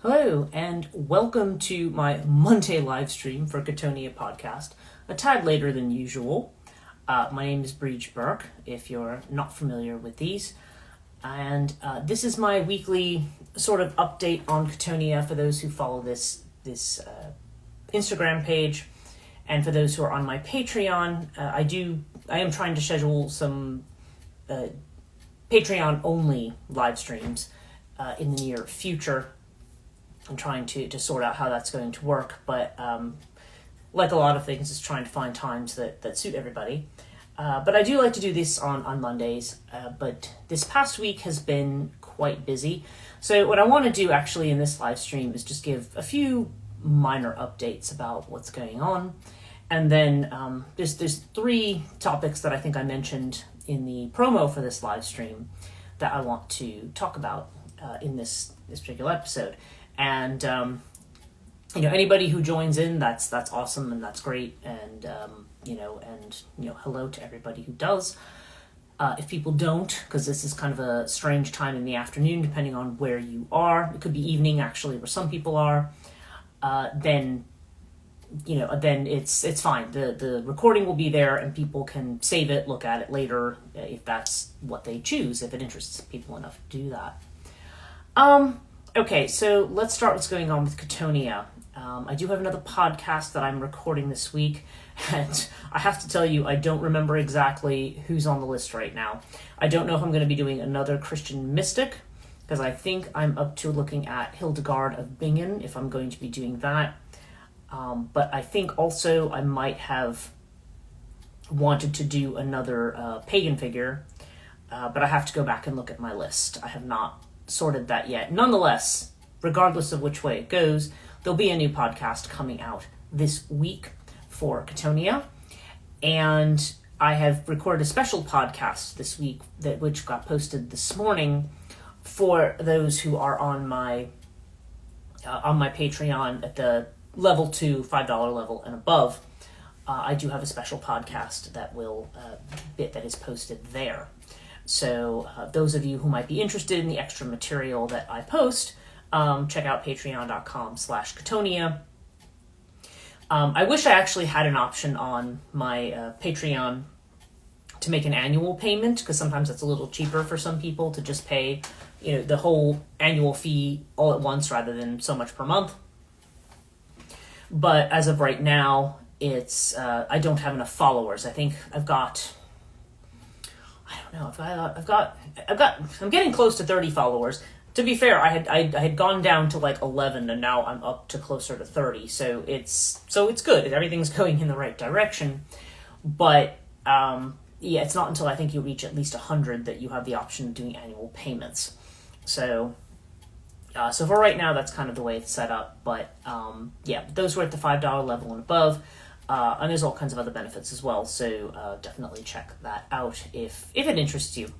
Hello, and welcome to my Monday live stream for Chthonia podcast, a tad later than usual. My name is Breach Burke, if you're not familiar with these. And this is my weekly sort of update on Chthonia for those who follow this Instagram page. And for those who are on my Patreon, I am trying to schedule some Patreon-only live streams in the near future. I'm trying to sort out how that's going to work, but like a lot of things, it's trying to find times that suit everybody. But I do like to do this on Mondays, but this past week has been quite busy. So what I want to do actually in this live stream is just give a few minor updates about what's going on. And then there's three topics that I think I mentioned in the promo for this live stream that I want to talk about in this particular episode. And anybody who joins in, that's awesome and that's great. And hello to everybody who does. If people don't, because this is kind of a strange time in the afternoon, depending on where you are, it could be evening actually, where some people are. Then it's fine. The recording will be there, and people can save it, look at it later if that's what they choose, if it interests people enough to do that. Okay, so let's start what's going on with Chthonia. I do have another podcast that I'm recording this week, and I have to tell you, I don't remember exactly who's on the list right now. I don't know if I'm going to be doing another Christian mystic, because I think I'm up to looking at Hildegard of Bingen, if I'm going to be doing that. But I think also I might have wanted to do another pagan figure, but I have to go back and look at my list. I have not sorted that yet. Nonetheless, regardless of which way it goes, there'll be a new podcast coming out this week for Chthonia, and I have recorded a special podcast this week which got posted this morning for those who are on my Patreon at the level 2 $5 level and above. I do have a special podcast that is posted there. So those of you who might be interested in the extra material that I post, check out patreon.com/Chthonia. I wish I actually had an option on my Patreon to make an annual payment, because sometimes it's a little cheaper for some people to just pay, the whole annual fee all at once rather than so much per month. But as of right now, it's I don't have enough followers. I think I've got. I don't know. I'm getting close to 30 followers. To be fair, I had gone down to like 11, and now I'm up to closer to 30. So it's good. Everything's going in the right direction. But it's not until I think you reach at least 100 that you have the option of doing annual payments. So for right now, that's kind of the way it's set up. But those who are at the $5 level and above. And there's all kinds of other benefits as well, so definitely check that out if it interests you.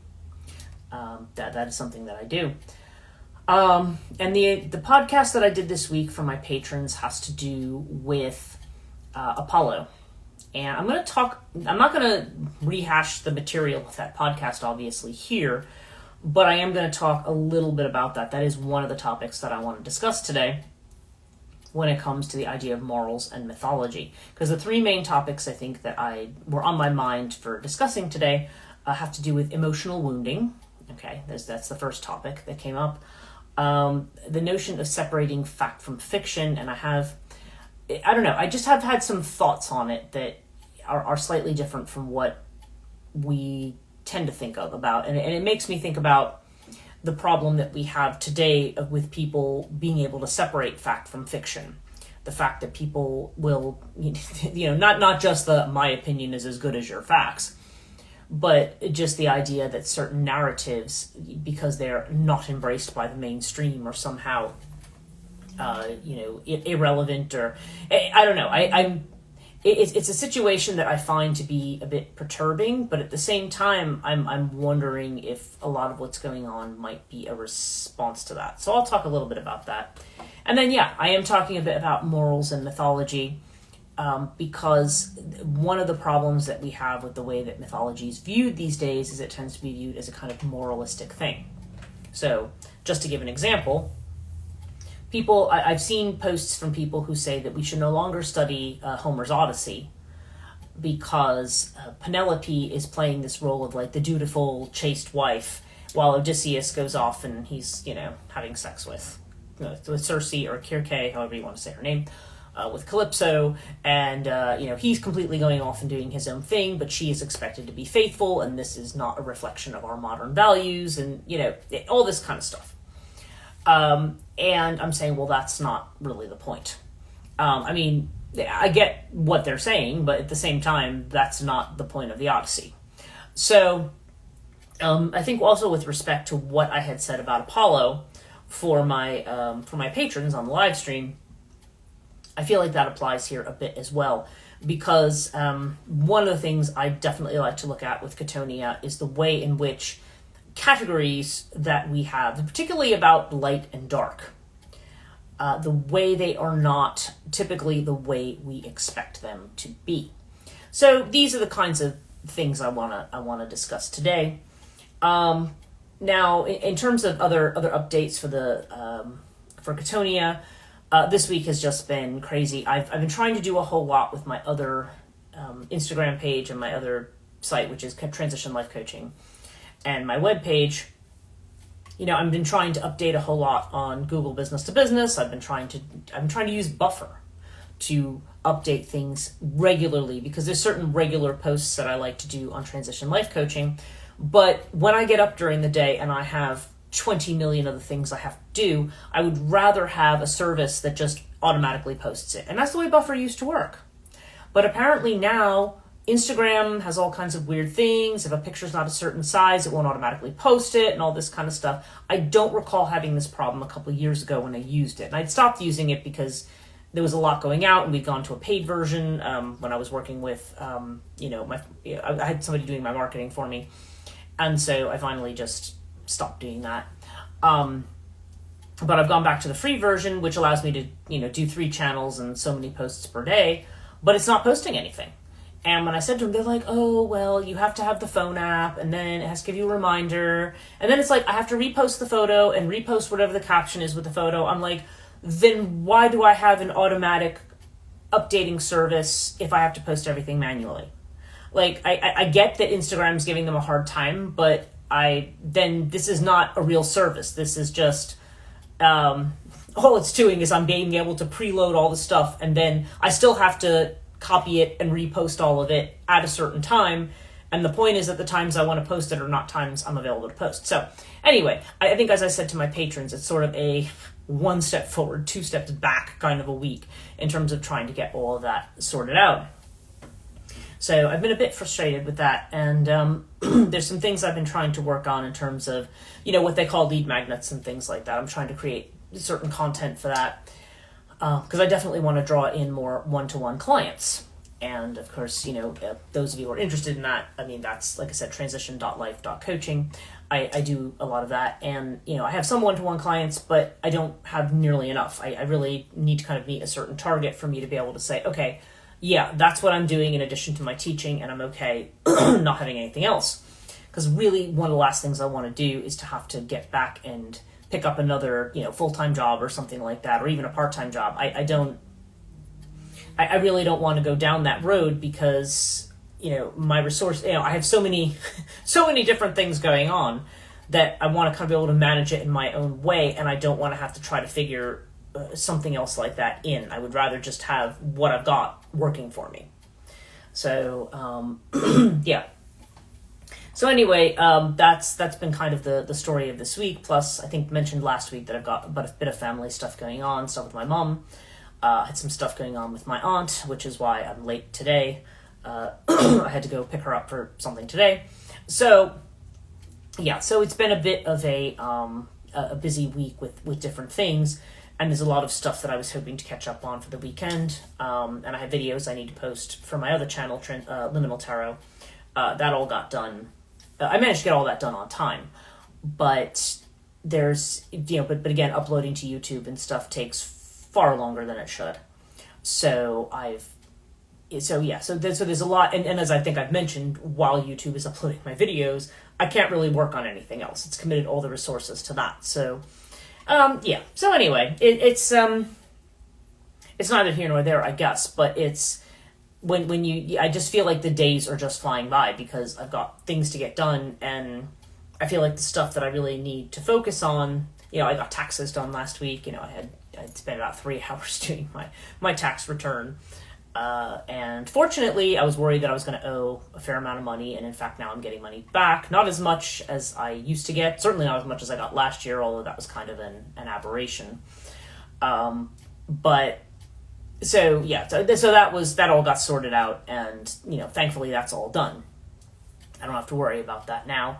That is something that I do. And the podcast that I did this week for my patrons has to do with Apollo. And I'm not going to rehash the material of that podcast, obviously, here, but I am going to talk a little bit about that. That is one of the topics that I want to discuss today when it comes to the idea of morals and mythology. Because the three main topics I think that were on my mind for discussing today have to do with emotional wounding. Okay, that's the first topic that came up. The notion of separating fact from fiction, and I just have had some thoughts on it that are slightly different from what we tend to think about. And it makes me think about the problem that we have today with people being able to separate fact from fiction. The fact that people will, not just my opinion is as good as your facts, but just the idea that certain narratives, because they're not embraced by the mainstream, are somehow, irrelevant, or I don't know. It's a situation that I find to be a bit perturbing, but at the same time, I'm wondering if a lot of what's going on might be a response to that. So I'll talk a little bit about that. And then, I am talking a bit about morals and mythology, because one of the problems that we have with the way that mythology is viewed these days is it tends to be viewed as a kind of moralistic thing. So, just to give an example, I've seen posts from people who say that we should no longer study Homer's Odyssey because Penelope is playing this role of like the dutiful, chaste wife, while Odysseus goes off and he's, having sex with Circe or Circe, however you want to say her name, with Calypso, and he's completely going off and doing his own thing, but she is expected to be faithful, and this is not a reflection of our modern values, and all this kind of stuff. And I'm saying, well, that's not really the point. I get what they're saying, but at the same time, that's not the point of the Odyssey. So, I think also with respect to what I had said about Apollo for my patrons on the live stream, I feel like that applies here a bit as well, because one of the things I definitely like to look at with Chthonia is the way in which categories that we have, particularly about light and dark, the way they are not typically the way we expect them to be. So these are the kinds of things I wanna discuss today. Now, in terms of other updates for Chthonia, this week has just been crazy. I've been trying to do a whole lot with my other Instagram page and my other site, which is Transition Life Coaching, and my webpage. I've been trying to update a whole lot on Google Business to Business. I'm trying to use Buffer to update things regularly, because there's certain regular posts that I like to do on Transition Life Coaching. But when I get up during the day and I have 20 million other things I have to do, I would rather have a service that just automatically posts it. And that's the way Buffer used to work. But apparently now, Instagram has all kinds of weird things. If a picture's not a certain size, it won't automatically post it and all this kind of stuff. I don't recall having this problem a couple of years ago when I used it. And I'd stopped using it because there was a lot going out and we'd gone to a paid version when I was working with, I had somebody doing my marketing for me. And so I finally just stopped doing that. But I've gone back to the free version, which allows me to, do 3 channels and so many posts per day, but it's not posting anything. And when I said to them, they're like, oh, well, you have to have the phone app, and then it has to give you a reminder. And then it's like, I have to repost the photo and repost whatever the caption is with the photo. I'm like, then why do I have an automatic updating service if I have to post everything manually? Like, I get that Instagram's giving them a hard time, but this is not a real service. This is just, all it's doing is I'm being able to preload all the stuff, and then I still have to copy it and repost all of it at a certain time. And the point is that the times I want to post it are not times I'm available to post. So anyway, I think, as I said to my patrons, it's sort of a 1 step forward, 2 steps back kind of a week in terms of trying to get all of that sorted out. So I've been a bit frustrated with that, and there's some things I've been trying to work on in terms of, what they call lead magnets and things like that. I'm trying to create certain content for that, because I definitely want to draw in more one-to-one clients. And of course, those of you who are interested in that, that's, like I said, transition.life.coaching. I do a lot of that, and, I have some one-to-one clients, but I don't have nearly enough. I really need to kind of meet a certain target for me to be able to say, okay, yeah, that's what I'm doing in addition to my teaching, and I'm okay not having anything else. Because really, one of the last things I want to do is to have to get back and pick up another, full-time job or something like that, or even a part-time job. I really don't want to go down that road, because, my resource, I have so many different things going on that I want to kind of be able to manage it in my own way, and I don't want to have to try to figure something else like that in. I would rather just have what I've got working for me. So, yeah. So anyway, that's been kind of the story of this week. Plus, I think mentioned last week that I've got a bit of family stuff going on, stuff with my mom. I had some stuff going on with my aunt, which is why I'm late today. I had to go pick her up for something today. So, yeah, so it's been a bit of a busy week with different things. And there's a lot of stuff that I was hoping to catch up on for the weekend. And I have videos I need to post for my other channel, Liminal Tarot. That all got done. I managed to get all that done on time. But there's, but again, uploading to YouTube and stuff takes far longer than it should. So there's a lot. And as I think I've mentioned, while YouTube is uploading my videos, I can't really work on anything else. It's committed all the resources to that. So Yeah. So anyway, it's neither here nor there, I guess, but it's when I just feel like the days are just flying by because I've got things to get done, and I feel like the stuff that I really need to focus on, I got taxes done last week. I'd spent about 3 hours doing my tax return. And fortunately, I was worried that I was going to owe a fair amount of money, and in fact, now I'm getting money back. Not as much as I used to get, certainly not as much as I got last year, although that was kind of an aberration. But so yeah, so that all got sorted out, and thankfully that's all done. I don't have to worry about that now,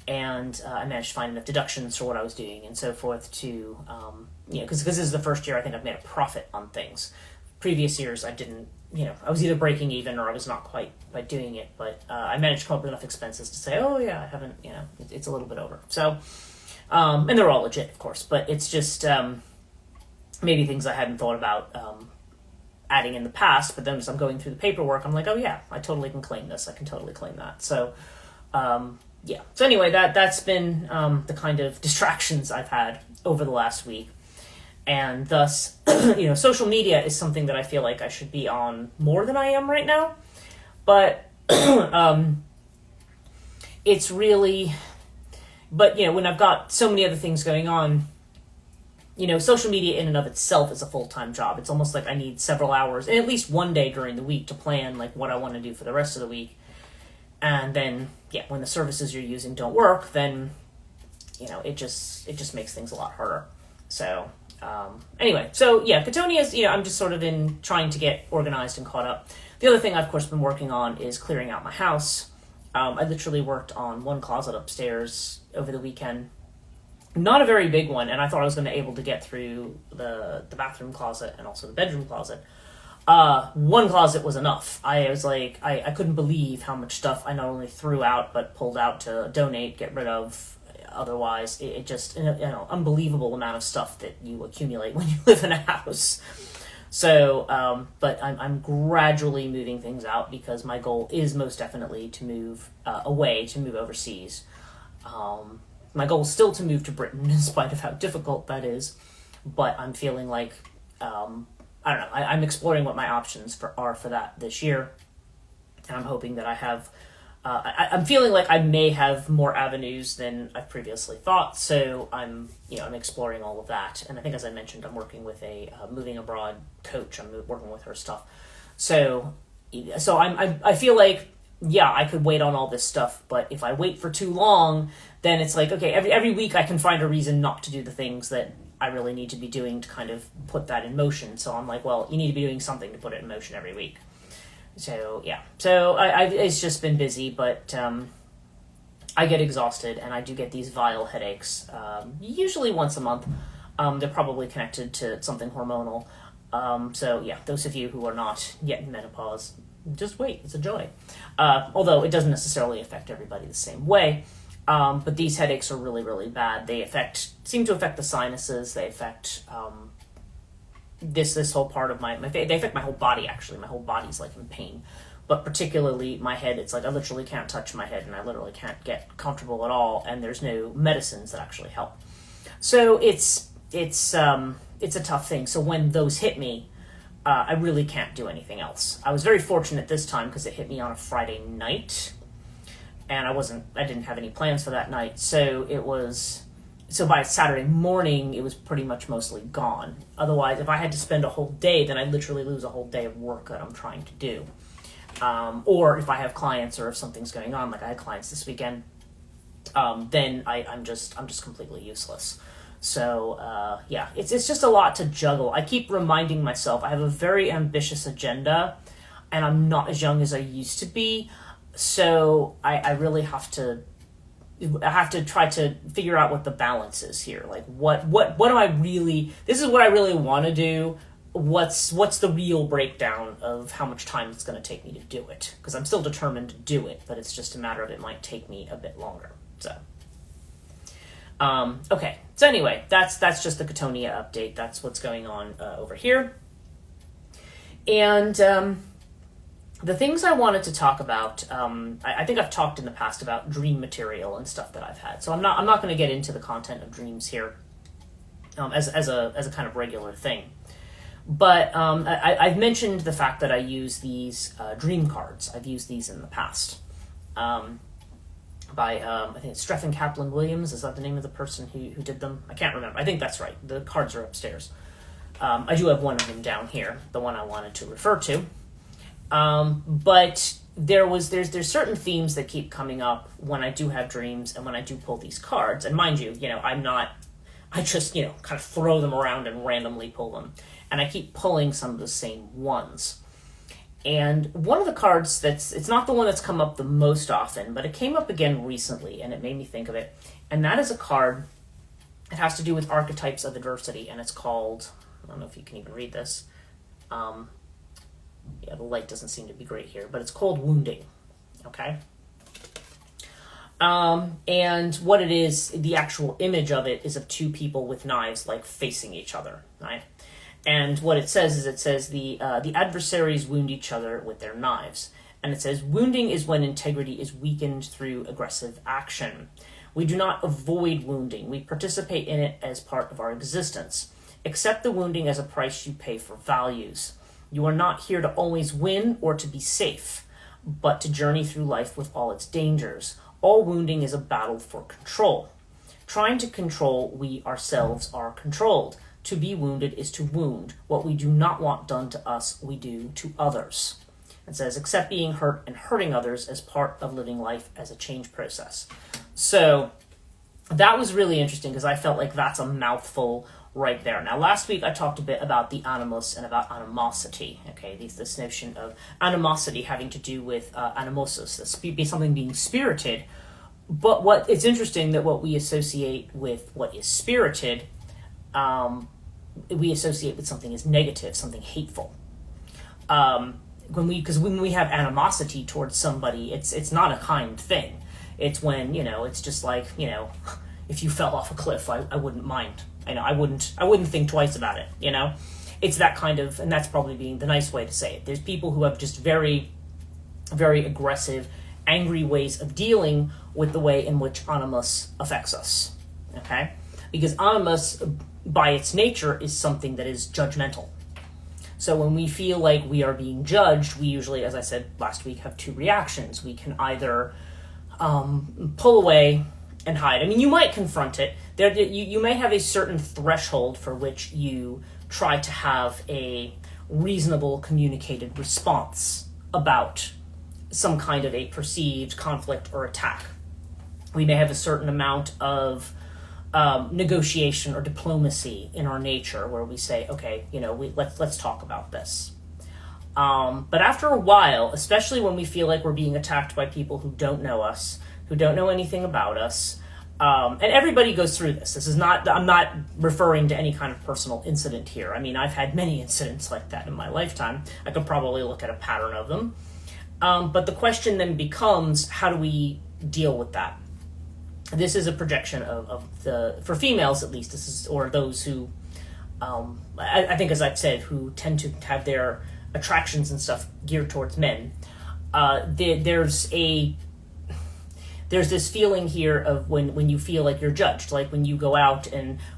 and I managed to find enough deductions for what I was doing and so forth to because this is the first year I think I've made a profit on things. Previous years I didn't. I was either breaking even or I was not quite by doing it, but I managed to come up with enough expenses to say, oh yeah, I haven't, it's a little bit over. So, and they're all legit, of course, but it's just maybe things I hadn't thought about adding in the past, but then as I'm going through the paperwork, I'm like, oh yeah, I totally can claim this. I can totally claim that. So, yeah. So anyway, that's been the kind of distractions I've had over the last week. And thus, social media is something that I feel like I should be on more than I am right now. But it's really, when I've got so many other things going on, social media in and of itself is a full-time job. It's almost like I need several hours, and at least one day during the week to plan like what I want to do for the rest of the week. And then, when the services you're using don't work, then, it just makes things a lot harder. So, anyway, so yeah, Chthonia is, I'm just sort of trying to get organized and caught up. The other thing I've, of course, been working on is clearing out my house. I literally worked on one closet upstairs over the weekend. Not a very big one, and I thought I was going to be able to get through the bathroom closet and also the bedroom closet. One closet was enough. I was like, I couldn't believe how much stuff I not only threw out, but pulled out to donate, get rid of. Otherwise, it just, unbelievable amount of stuff that you accumulate when you live in a house. So, but I'm gradually moving things out because my goal is most definitely to move away, to move overseas. My goal is still to move to Britain, in spite of how difficult that is. But I'm feeling like, I don't know, I'm exploring what my options are for that this year. And I'm hoping that I have, I'm feeling like I may have more avenues than I've previously thought. So I'm exploring all of that. And I think, as I mentioned, I'm working with a moving abroad coach. I'm working with her stuff. So I feel like, yeah, I could wait on all this stuff, but if I wait for too long, then it's like, okay, every week I can find a reason not to do the things that I really need to be doing to kind of put that in motion. So I'm like, well, you need to be doing something to put it in motion every week. So, yeah. So it's just been busy, but I get exhausted, and I do get these vile headaches, usually once a month. They're probably connected to something hormonal. So, yeah, those of you who are not yet in menopause, just wait. It's a joy. Although it doesn't necessarily affect everybody the same way. But these headaches are really, really bad. They seem to affect the sinuses. They affect this whole part of they affect my whole body, actually. My whole body's like in pain. But particularly my head, it's like I literally can't touch my head, and I literally can't get comfortable at all, and there's no medicines that actually help. So it's a tough thing. So when those hit me, I really can't do anything else. I was very fortunate this time because it hit me on a Friday night, and I didn't have any plans for that night. So by Saturday morning, it was pretty much mostly gone. Otherwise, if I had to spend a whole day, then I'd literally lose a whole day of work that I'm trying to do. Or if I have clients, or if something's going on, like I had clients this weekend, then I'm just completely useless. So, yeah, it's just a lot to juggle. I keep reminding myself I have a very ambitious agenda, and I'm not as young as I used to be. So I really have to try to figure out what the balance is here. Like, what am I really, this is what I really want to do. What's the real breakdown of how much time it's going to take me to do it? Because I'm still determined to do it, but it's just a matter of it might take me a bit longer. So, okay. So anyway, that's just the Chthonia update. That's what's going on over here. And the things I wanted to talk about, I think I've talked in the past about dream material and stuff that I've had. So I'm not going to get into the content of dreams here. as a kind of regular thing. But I've mentioned the fact that I use these dream cards. I've used these in the past. By I think it's Streffen Kaplan Williams. Is that the name of the person who did them? I can't remember. I think that's right. The cards are upstairs. I do have one of them down here, the one I wanted to refer to. But there's certain themes that keep coming up when I do have dreams and when I do pull these cards. And mind you, I just, kind of throw them around and randomly pull them. And I keep pulling some of the same ones. And one of the cards it's not the one that's come up the most often, but it came up again recently, and it made me think of it. And that is a card, it has to do with archetypes of adversity, and it's called, I don't know if you can even read this. The light doesn't seem to be great here, but it's called Wounding, okay? And what it is, the actual image of it is of two people with knives, like, facing each other, right? And what it says is the adversaries wound each other with their knives. And it says, wounding is when integrity is weakened through aggressive action. We do not avoid wounding. We participate in it as part of our existence. Accept the wounding as a price you pay for values. You are not here to always win or to be safe, but to journey through life with all its dangers. All wounding is a battle for control. Trying to control, we ourselves are controlled. To be wounded is to wound. What we do not want done to us, we do to others. It says, accept being hurt and hurting others as part of living life as a change process. So that was really interesting because I felt like that's a mouthful right there. Now, last week I talked a bit about the animus and about animosity. Okay, this notion of animosity having to do with animosus, something being spirited. But it's interesting that what we associate with what is spirited, we associate with something as negative, something hateful. Because when we have animosity towards somebody, it's not a kind thing. It's when, it's just like, if you fell off a cliff, I wouldn't mind. I wouldn't think twice about it, It's that kind of, and that's probably being the nice way to say it. There's people who have just very, very aggressive, angry ways of dealing with the way in which animus affects us, okay? Because animus, by its nature, is something that is judgmental. So when we feel like we are being judged, we usually, as I said last week, have two reactions. We can either pull away and hide. I mean, you might confront it. You may have a certain threshold for which you try to have a reasonable communicated response about some kind of a perceived conflict or attack. We may have a certain amount of negotiation or diplomacy in our nature where we say, okay, let's talk about this. But after a while, especially when we feel like we're being attacked by people who don't know us, who don't know anything about us, and everybody goes through this. I'm not referring to any kind of personal incident here. I mean, I've had many incidents like that in my lifetime. I could probably look at a pattern of them. But the question then becomes, how do we deal with that? This is a projection for females at least, or those who, I think as I've said, who tend to have their attractions and stuff geared towards men. There's this feeling here of when you feel like you're judged, like when you go out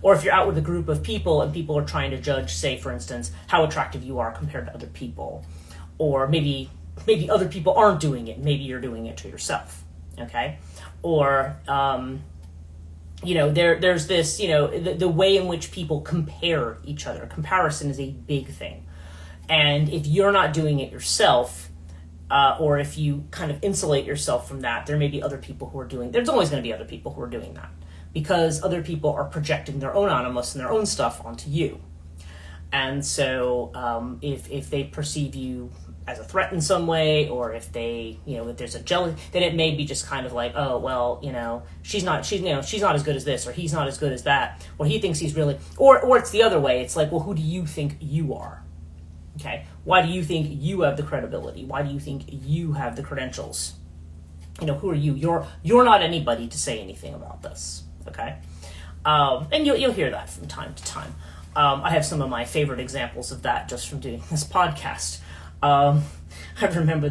or if you're out with a group of people and people are trying to judge, say for instance, how attractive you are compared to other people, or maybe other people aren't doing it, maybe you're doing it to yourself, okay? Or, there's this, the way in which people compare each other. Comparison is a big thing. And if you're not doing it yourself, or if you kind of insulate yourself from that, there may be other people who are there's always going to be other people who are doing that. Because other people are projecting their own animus and their own stuff onto you. And so if they perceive you as a threat in some way, or if they, if there's a jealousy, then it may be just kind of like, oh, well, she's not as good as this, or he's not as good as that, or he thinks he's really, or it's the other way. It's like, well, who do you think you are? Okay. Why do you think you have the credibility? Why do you think you have the credentials? Who are you? You're not anybody to say anything about this. Okay. And you'll hear that from time to time. I have some of my favorite examples of that just from doing this podcast. I remember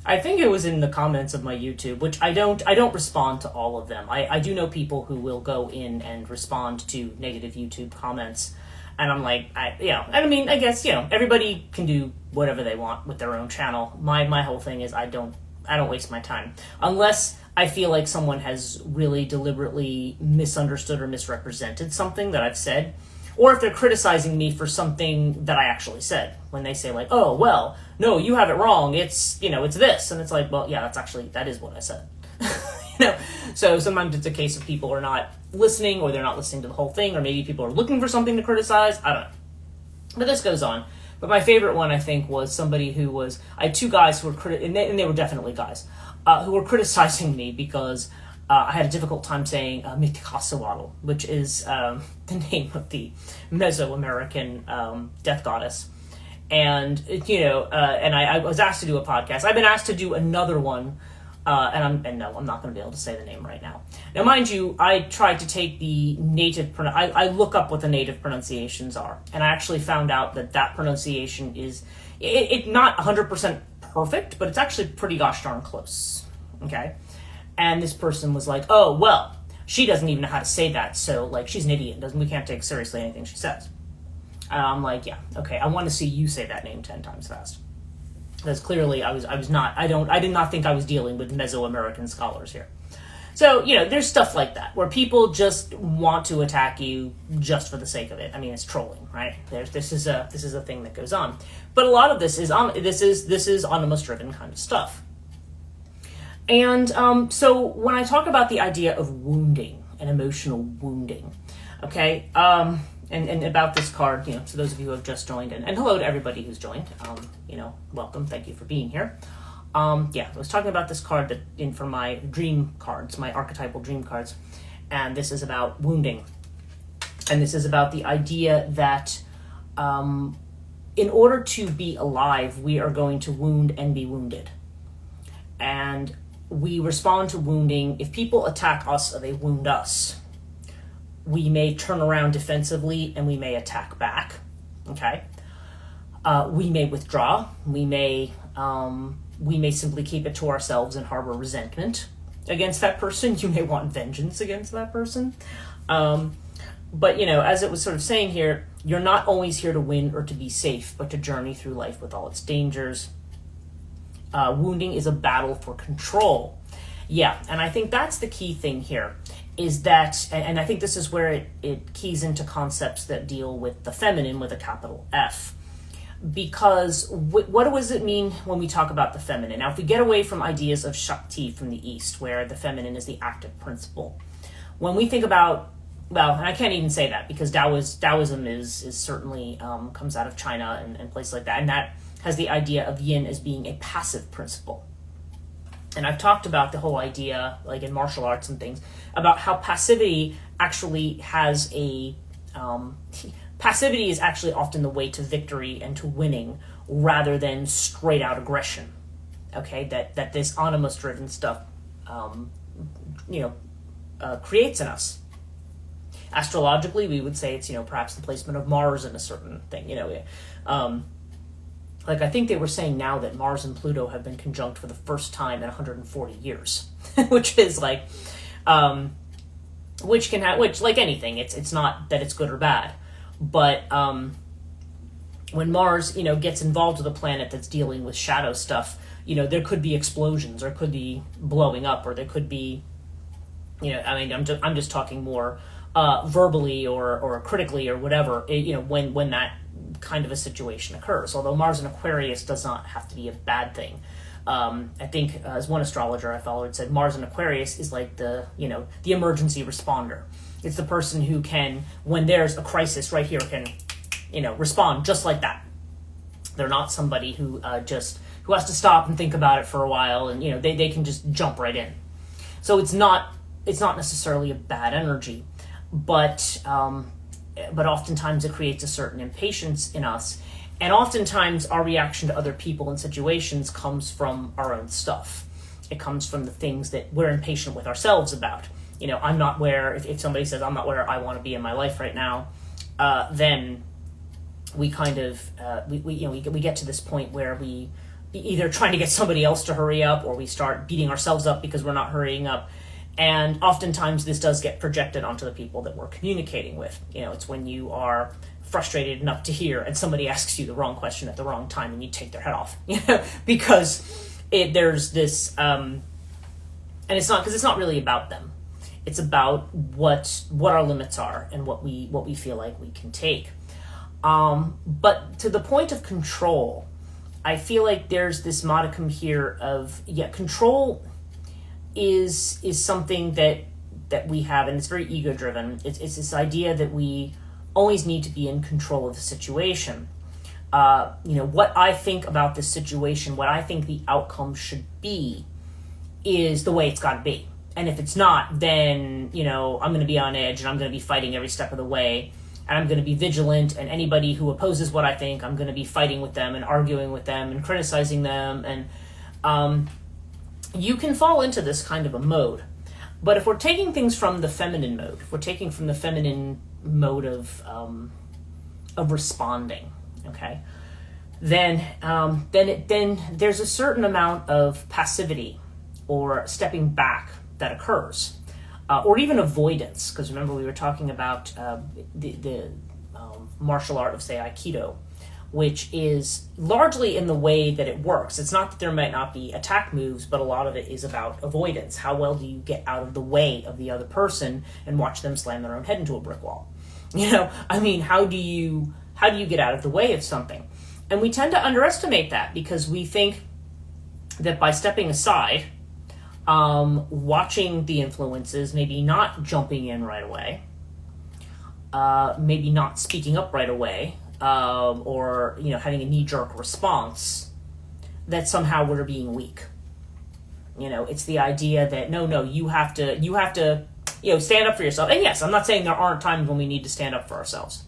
I think it was in the comments of my YouTube, which I don't respond to all of them. I do know people who will go in and respond to negative YouTube comments, and I'm like, I mean, I guess, everybody can do whatever they want with their own channel. My whole thing is I don't waste my time unless I feel like someone has really deliberately misunderstood or misrepresented something that I've said. Or if they're criticizing me for something that I actually said, when they say like, oh, well, no, you have it wrong. It's, it's this. And it's like, well, yeah, that is what I said. So sometimes it's a case of people are not listening, or they're not listening to the whole thing, or maybe people are looking for something to criticize. I don't know. But this goes on. But my favorite one, I think, was somebody I had two guys who were, and they were definitely guys, who were criticizing me because I had a difficult time saying Mitikasawaru, which is the name of the Mesoamerican death goddess. And, and I was asked to do a podcast. I've been asked to do another one, and no, I'm not going to be able to say the name right now. Now, mind you, I tried to take the native, I look up what the native pronunciations are, and I actually found out that pronunciation is, it's not 100% perfect, but it's actually pretty gosh darn close, okay? And this person was like, oh, well, she doesn't even know how to say that, so, like, she's an idiot. We can't take seriously anything she says. And I'm like, yeah, okay, I want to see you say that name 10 times fast. Because clearly I did not think I was dealing with Mesoamerican scholars here. So, there's stuff like that, where people just want to attack you just for the sake of it. I mean, it's trolling, right? This is a thing that goes on. But a lot of this is animus-driven kind of stuff. And so when I talk about the idea of wounding and emotional wounding, okay, and about this card, so those of you who have just joined, and hello to everybody who's joined, welcome, thank you for being here. I was talking about this card for my dream cards, my archetypal dream cards, and this is about wounding. And this is about the idea that in order to be alive, we are going to wound and be wounded. And we respond to wounding. If people attack us or they wound us, we may turn around defensively and we may attack back, okay? We may withdraw. We may simply keep it to ourselves and harbor resentment against that person. You may want vengeance against that person. But, as it was sort of saying here, you're not always here to win or to be safe, but to journey through life with all its dangers. Wounding is a battle for control. Yeah, and I think that's the key thing here, is that, and I think this is where it keys into concepts that deal with the feminine with a capital F. Because what does it mean when we talk about the feminine? Now, if we get away from ideas of Shakti from the East, where the feminine is the active principle, when we think about, well, and I can't even say that because Taoism is certainly comes out of China and places like that, and that has the idea of yin as being a passive principle. And I've talked about the whole idea, like in martial arts and things, about how passivity actually has passivity is actually often the way to victory and to winning rather than straight out aggression. Okay, that this animus-driven stuff, creates in us. Astrologically, we would say it's, perhaps the placement of Mars in a certain thing, Like, I think they were saying now that Mars and Pluto have been conjunct for the first time in 140 years, which is like, which like anything, it's not that it's good or bad, but when Mars, gets involved with a planet that's dealing with shadow stuff, there could be explosions, or could be blowing up, or there could be, I'm just talking more verbally or critically or whatever, when that kind of a situation occurs. Although Mars in Aquarius does not have to be a bad thing. I think as one astrologer I followed said, Mars in Aquarius is like the emergency responder. It's the person who can, when there's a crisis right here, can, respond just like that. They're not somebody who has to stop and think about it for a while, and they can just jump right in. So it's not necessarily a bad energy, but oftentimes it creates a certain impatience in us, and oftentimes our reaction to other people and situations comes from our own stuff. It comes from the things that we're impatient with ourselves about. I'm not where, if somebody says I'm not where I want to be in my life right now, then we kind of we get to this point where we either trying to get somebody else to hurry up, or we start beating ourselves up because we're not hurrying up. And oftentimes this does get projected onto the people that we're communicating with. It's when you are frustrated enough to hear and somebody asks you the wrong question at the wrong time and you take their head off, because there's this, and it's not really about them. It's about what our limits are and what we feel like we can take. But to the point of control, I feel like there's this modicum here of, control is something that we have, and it's very ego driven. It's this idea that we always need to be in control of the situation. What I think about this situation, what I think the outcome should be, is the way it's got to be. And if it's not, then, I'm going to be on edge and I'm going to be fighting every step of the way. And I'm going to be vigilant, and anybody who opposes what I think, I'm going to be fighting with them and arguing with them and criticizing them. And you can fall into this kind of a mode. But if we're taking things from the feminine mode, if we're taking from the feminine mode of responding, okay, then there's a certain amount of passivity or stepping back that occurs. Or even avoidance, because remember we were talking about the martial art of, say, Aikido, which is largely in the way that it works. It's not that there might not be attack moves, but a lot of it is about avoidance. How well do you get out of the way of the other person and watch them slam their own head into a brick wall? How do you get out of the way of something? And we tend to underestimate that because we think that by stepping aside, watching the influences, maybe not jumping in right away, maybe not speaking up right away, or having a knee-jerk response, that somehow we're being weak. It's the idea that no, you have to stand up for yourself. And yes, I'm not saying there aren't times when we need to stand up for ourselves,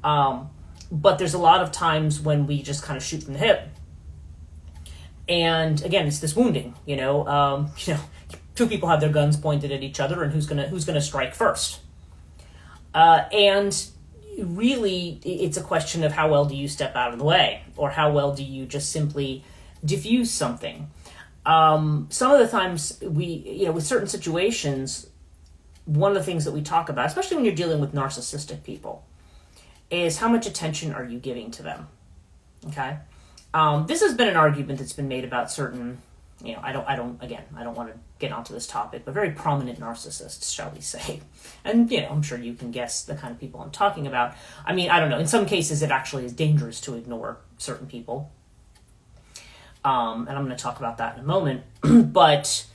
but there's a lot of times when we just kind of shoot from the hip. And again, it's this wounding. Two people have their guns pointed at each other, and who's gonna strike first? And really, it's a question of how well do you step out of the way, or how well do you just simply diffuse something. Some of the times with certain situations, one of the things that we talk about, especially when you're dealing with narcissistic people, is how much attention are you giving to them? Okay. This has been an argument that's been made about certain, I don't want to get onto this topic, but very prominent narcissists, shall we say. And, I'm sure you can guess the kind of people I'm talking about. I don't know. In some cases, it actually is dangerous to ignore certain people. And I'm going to talk about that in a moment. But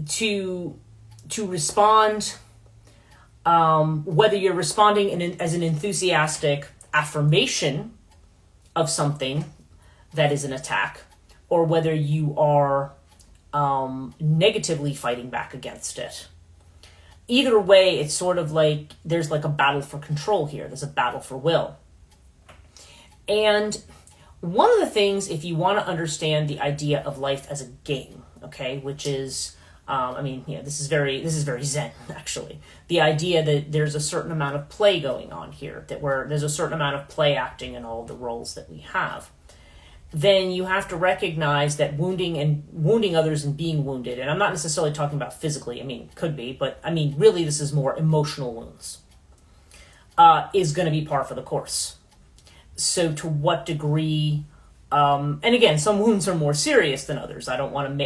to respond, whether you're responding as an enthusiastic affirmation of something that is an attack, or whether you are negatively fighting back against it. Either way, it's sort of like there's like a battle for control here. There's a battle for will. And one of the things, if you want to understand the idea of life as a game, okay, which is, this is very Zen, actually. The idea that there's a certain amount of play going on here, there's a certain amount of play acting in all the roles that we have. Then you have to recognize that wounding others and being wounded, and I'm not necessarily talking about physically, could be, but really this is more emotional wounds, is going to be par for the course. So to what degree, and again, some wounds are more serious than others. I don't want to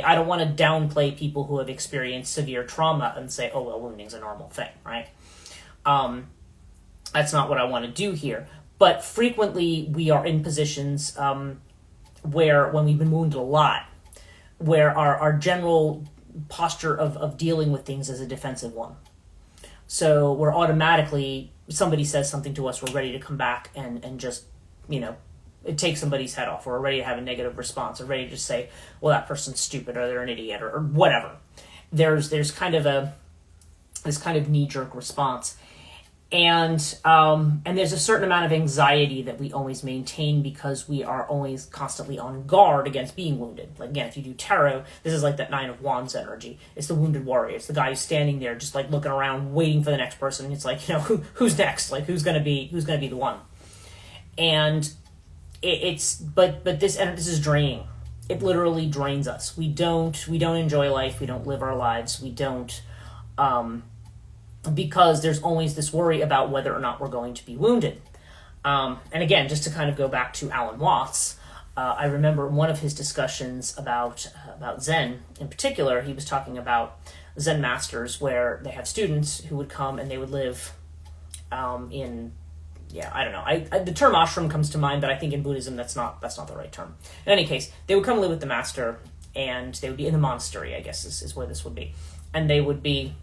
downplay people who have experienced severe trauma and say, oh, well, wounding's a normal thing, right? That's not what I want to do here. But frequently we are in positions, where when we've been wounded a lot, where our general posture of dealing with things is a defensive one. So we're automatically, somebody says something to us, we're ready to come back and just, take somebody's head off, or we're ready to have a negative response, or ready to just say, well, that person's stupid, or they're an idiot, or whatever. There's kind of this kind of knee-jerk response. And there's a certain amount of anxiety that we always maintain because we are always constantly on guard against being wounded. Like, again, if you do tarot, this is like that Nine of Wands energy. It's the wounded warrior. It's the guy who's standing there just like looking around, waiting for the next person. It's like, who's next? Like, who's gonna be the one? And but this is draining. It literally drains us. We don't enjoy life. We don't live our lives. We don't, because there's always this worry about whether or not we're going to be wounded. And again, just to kind of go back to Alan Watts, I remember one of his discussions about Zen in particular. He was talking about Zen masters where they have students who would come and they would live in, I don't know. The term ashram comes to mind, but I think in Buddhism that's not the right term. In any case, they would come live with the master, and they would be in the monastery, I guess is where this would be, and they would be.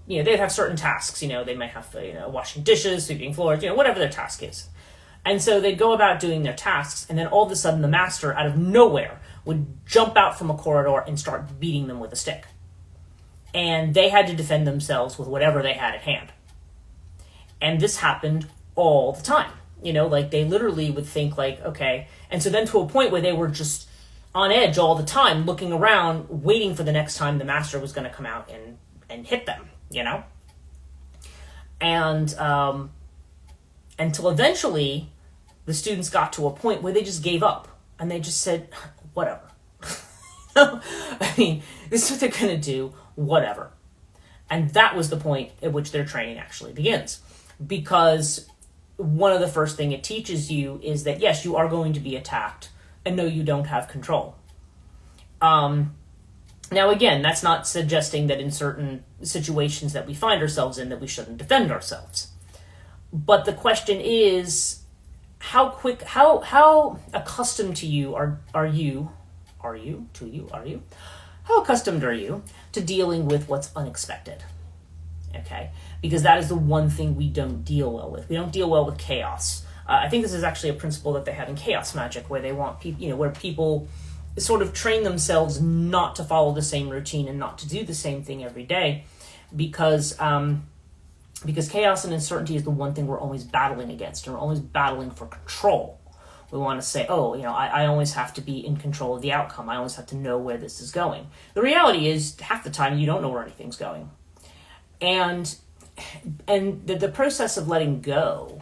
They'd have certain tasks. They might have washing dishes, sweeping floors, whatever their task is. And so they'd go about doing their tasks, and then all of a sudden the master, out of nowhere, would jump out from a corridor and start beating them with a stick. And they had to defend themselves with whatever they had at hand. And this happened all the time. They literally would think okay. And so then to a point where they were just on edge all the time, looking around, waiting for the next time the master was going to come out and hit them, And until eventually the students got to a point where they just gave up and they just said, whatever. I mean, this is what they're going to do, whatever. And that was the point at which their training actually begins. Because one of the first thing it teaches you is that, yes, you are going to be attacked, and no, you don't have control. Now, again, that's not suggesting that in certain situations that we find ourselves in that we shouldn't defend ourselves. But the question is, how accustomed to you are you? How accustomed are you to dealing with what's unexpected? Okay, because that is the one thing we don't deal well with. We don't deal well with chaos. I think this is actually a principle that they have in chaos magic, where they want people, where people sort of train themselves not to follow the same routine and not to do the same thing every day, because chaos and uncertainty is the one thing we're always battling against, and we're always battling for control. We want to say, I always have to be in control of the outcome. I always have to know where this is going. The reality is, half the time, you don't know where anything's going. And the process of letting go,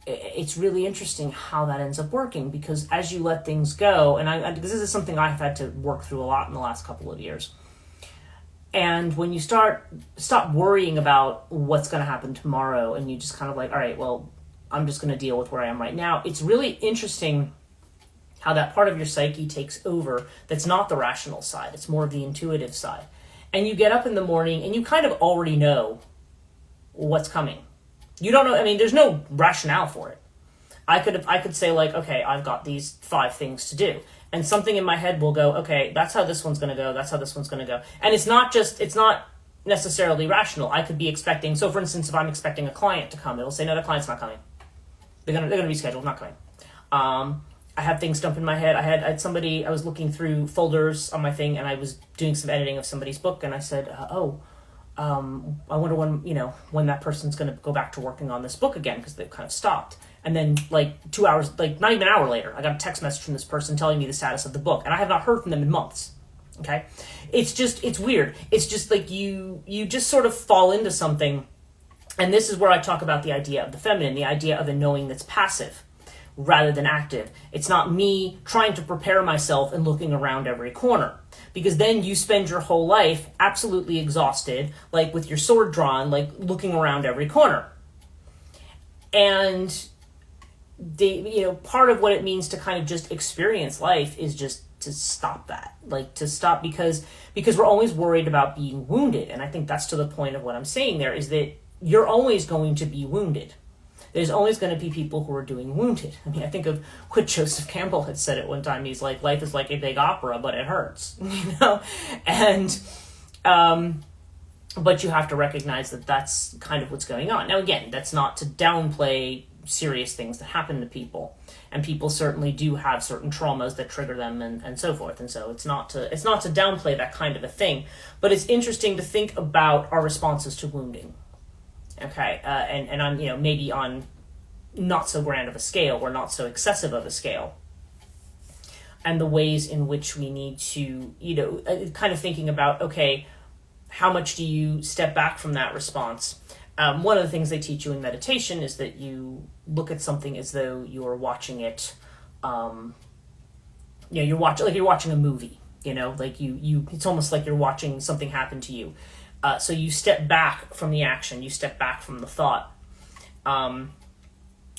it's really interesting how that ends up working, because as you let things go, and this is something I've had to work through a lot in the last couple of years. And when you stop worrying about what's going to happen tomorrow, and you just kind of all right, well, I'm just going to deal with where I am right now. It's really interesting how that part of your psyche takes over. That's not the rational side. It's more of the intuitive side. And you get up in the morning and you kind of already know what's coming. You don't know. I mean, there's no rationale for it. I could say okay, I've got these 5 things to do. And something in my head will go, okay, that's how this one's going to go. That's how this one's going to go. And it's not necessarily rational. I could be expecting, so for instance, if I'm expecting a client to come, it'll say, no, the client's not coming. They're going to reschedule, not coming. I have things dump in my head. I had somebody, I was looking through folders on my thing, and I was doing some editing of somebody's book, and I said, I wonder when that person's going to go back to working on this book again, because they've kind of stopped. And then 2 hours, not even an hour later, I got a text message from this person telling me the status of the book, and I have not heard from them in months. Okay? It's weird. It's just you just sort of fall into something. And this is where I talk about the idea of the feminine, the idea of a knowing that's passive rather than active. It's not me trying to prepare myself and looking around every corner. Because then you spend your whole life absolutely exhausted, with your sword drawn, looking around every corner. And part of what it means to kind of just experience life is just to stop that. To stop because we're always worried about being wounded. And I think that's to the point of what I'm saying there, is that you're always going to be wounded. There's always going to be people who are doing wounded. I mean, I think of what Joseph Campbell had said at one time. He's like, life is like a big opera, but it hurts, And, but you have to recognize that that's kind of what's going on. Now, again, that's not to downplay serious things that happen to people. And people certainly do have certain traumas that trigger them and so forth. And so it's not to downplay that kind of a thing. But it's interesting to think about our responses to wounding. Okay, and on, maybe on not so grand of a scale or not so excessive of a scale. And the ways in which we need to, kind of thinking about, okay, how much do you step back from that response? One of the things they teach you in meditation is that you look at something as though you're watching it you're watching a movie. Like it's almost like you're watching something happen to you. So you step back from the action, you step back from the thought. Now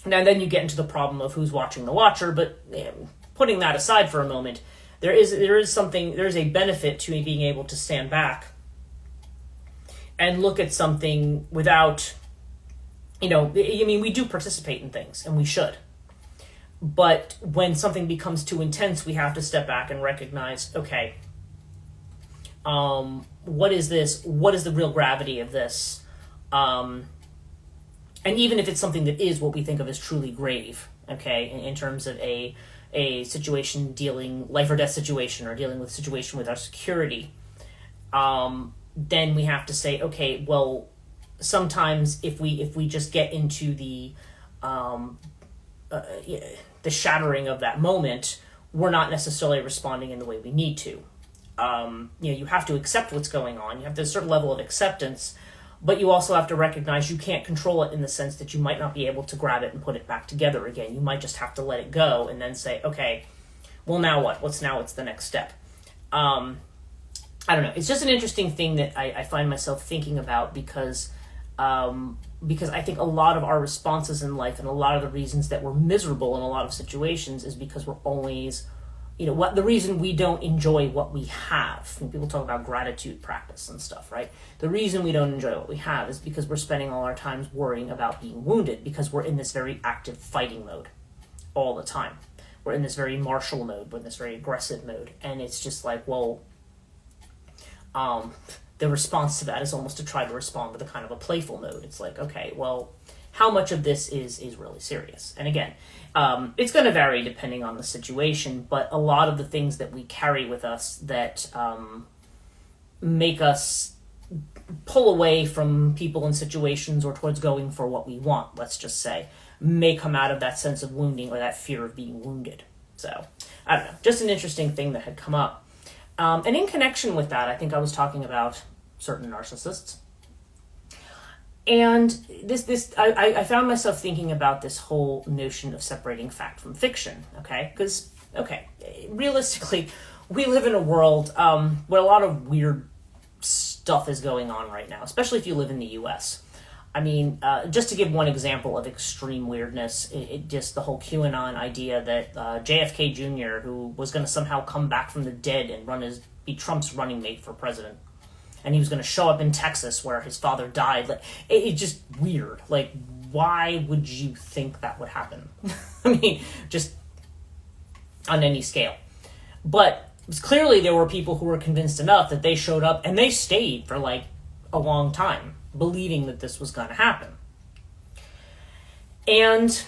then you get into the problem of who's watching the watcher, but putting that aside for a moment, there is a benefit to being able to stand back and look at something without, we do participate in things, and we should. But when something becomes too intense, we have to step back and recognize, okay, what is this? What is the real gravity of this? And even if it's something that is what we think of as truly grave, okay, in terms of a situation life or death situation, or dealing with a situation with our security, then we have to say, okay, well, sometimes if we just get into the shattering of that moment, we're not necessarily responding in the way we need to. You have to accept what's going on. You have a certain level of acceptance, but you also have to recognize you can't control it, in the sense that you might not be able to grab it and put it back together again. You might just have to let it go and then say, okay, well, now what? What's the next step? I don't know. It's just an interesting thing that I find myself thinking about, because I think a lot of our responses in life, and a lot of the reasons that we're miserable in a lot of situations, is because we're always, the reason we don't enjoy what we have. When people talk about gratitude practice and stuff, right? The reason we don't enjoy what we have is because we're spending all our time worrying about being wounded, because we're in this very active fighting mode all the time. We're in this very martial mode, we're in this very aggressive mode, and it's just like, well, the response to that is almost to try to respond with a kind of a playful mode. It's like, okay, well, how much of this is really serious? And again, it's going to vary depending on the situation, but a lot of the things that we carry with us that make us pull away from people and situations, or towards going for what we want, let's just say, may come out of that sense of wounding, or that fear of being wounded. So, I don't know, just an interesting thing that had come up. And in connection with that, I think I was talking about certain narcissists. And I found myself thinking about this whole notion of separating fact from fiction, okay? Because, realistically, we live in a world where a lot of weird stuff is going on right now, especially if you live in the U.S. I mean, just to give one example of extreme weirdness, it just the whole QAnon idea that JFK Jr., who was going to somehow come back from the dead and be Trump's running mate for president, and he was going to show up in Texas where his father died. Like, it's just weird. Like, why would you think that would happen? I mean, just on any scale. But clearly there were people who were convinced enough that they showed up, and they stayed for like a long time, believing that this was going to happen. And,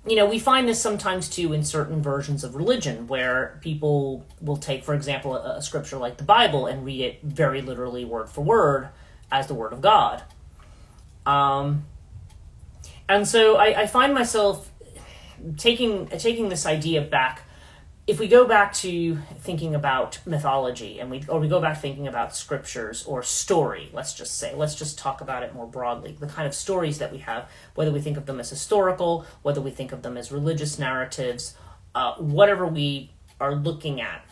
we find this sometimes too in certain versions of religion, where people will take, for example, a scripture like the Bible and read it very literally, word for word, as the Word of God. And so I find myself taking this idea back. If we go back to thinking about mythology, and we go back thinking about scriptures or story, let's just talk about it more broadly, the kind of stories that we have, whether we think of them as historical, whether we think of them as religious narratives, whatever we are looking at,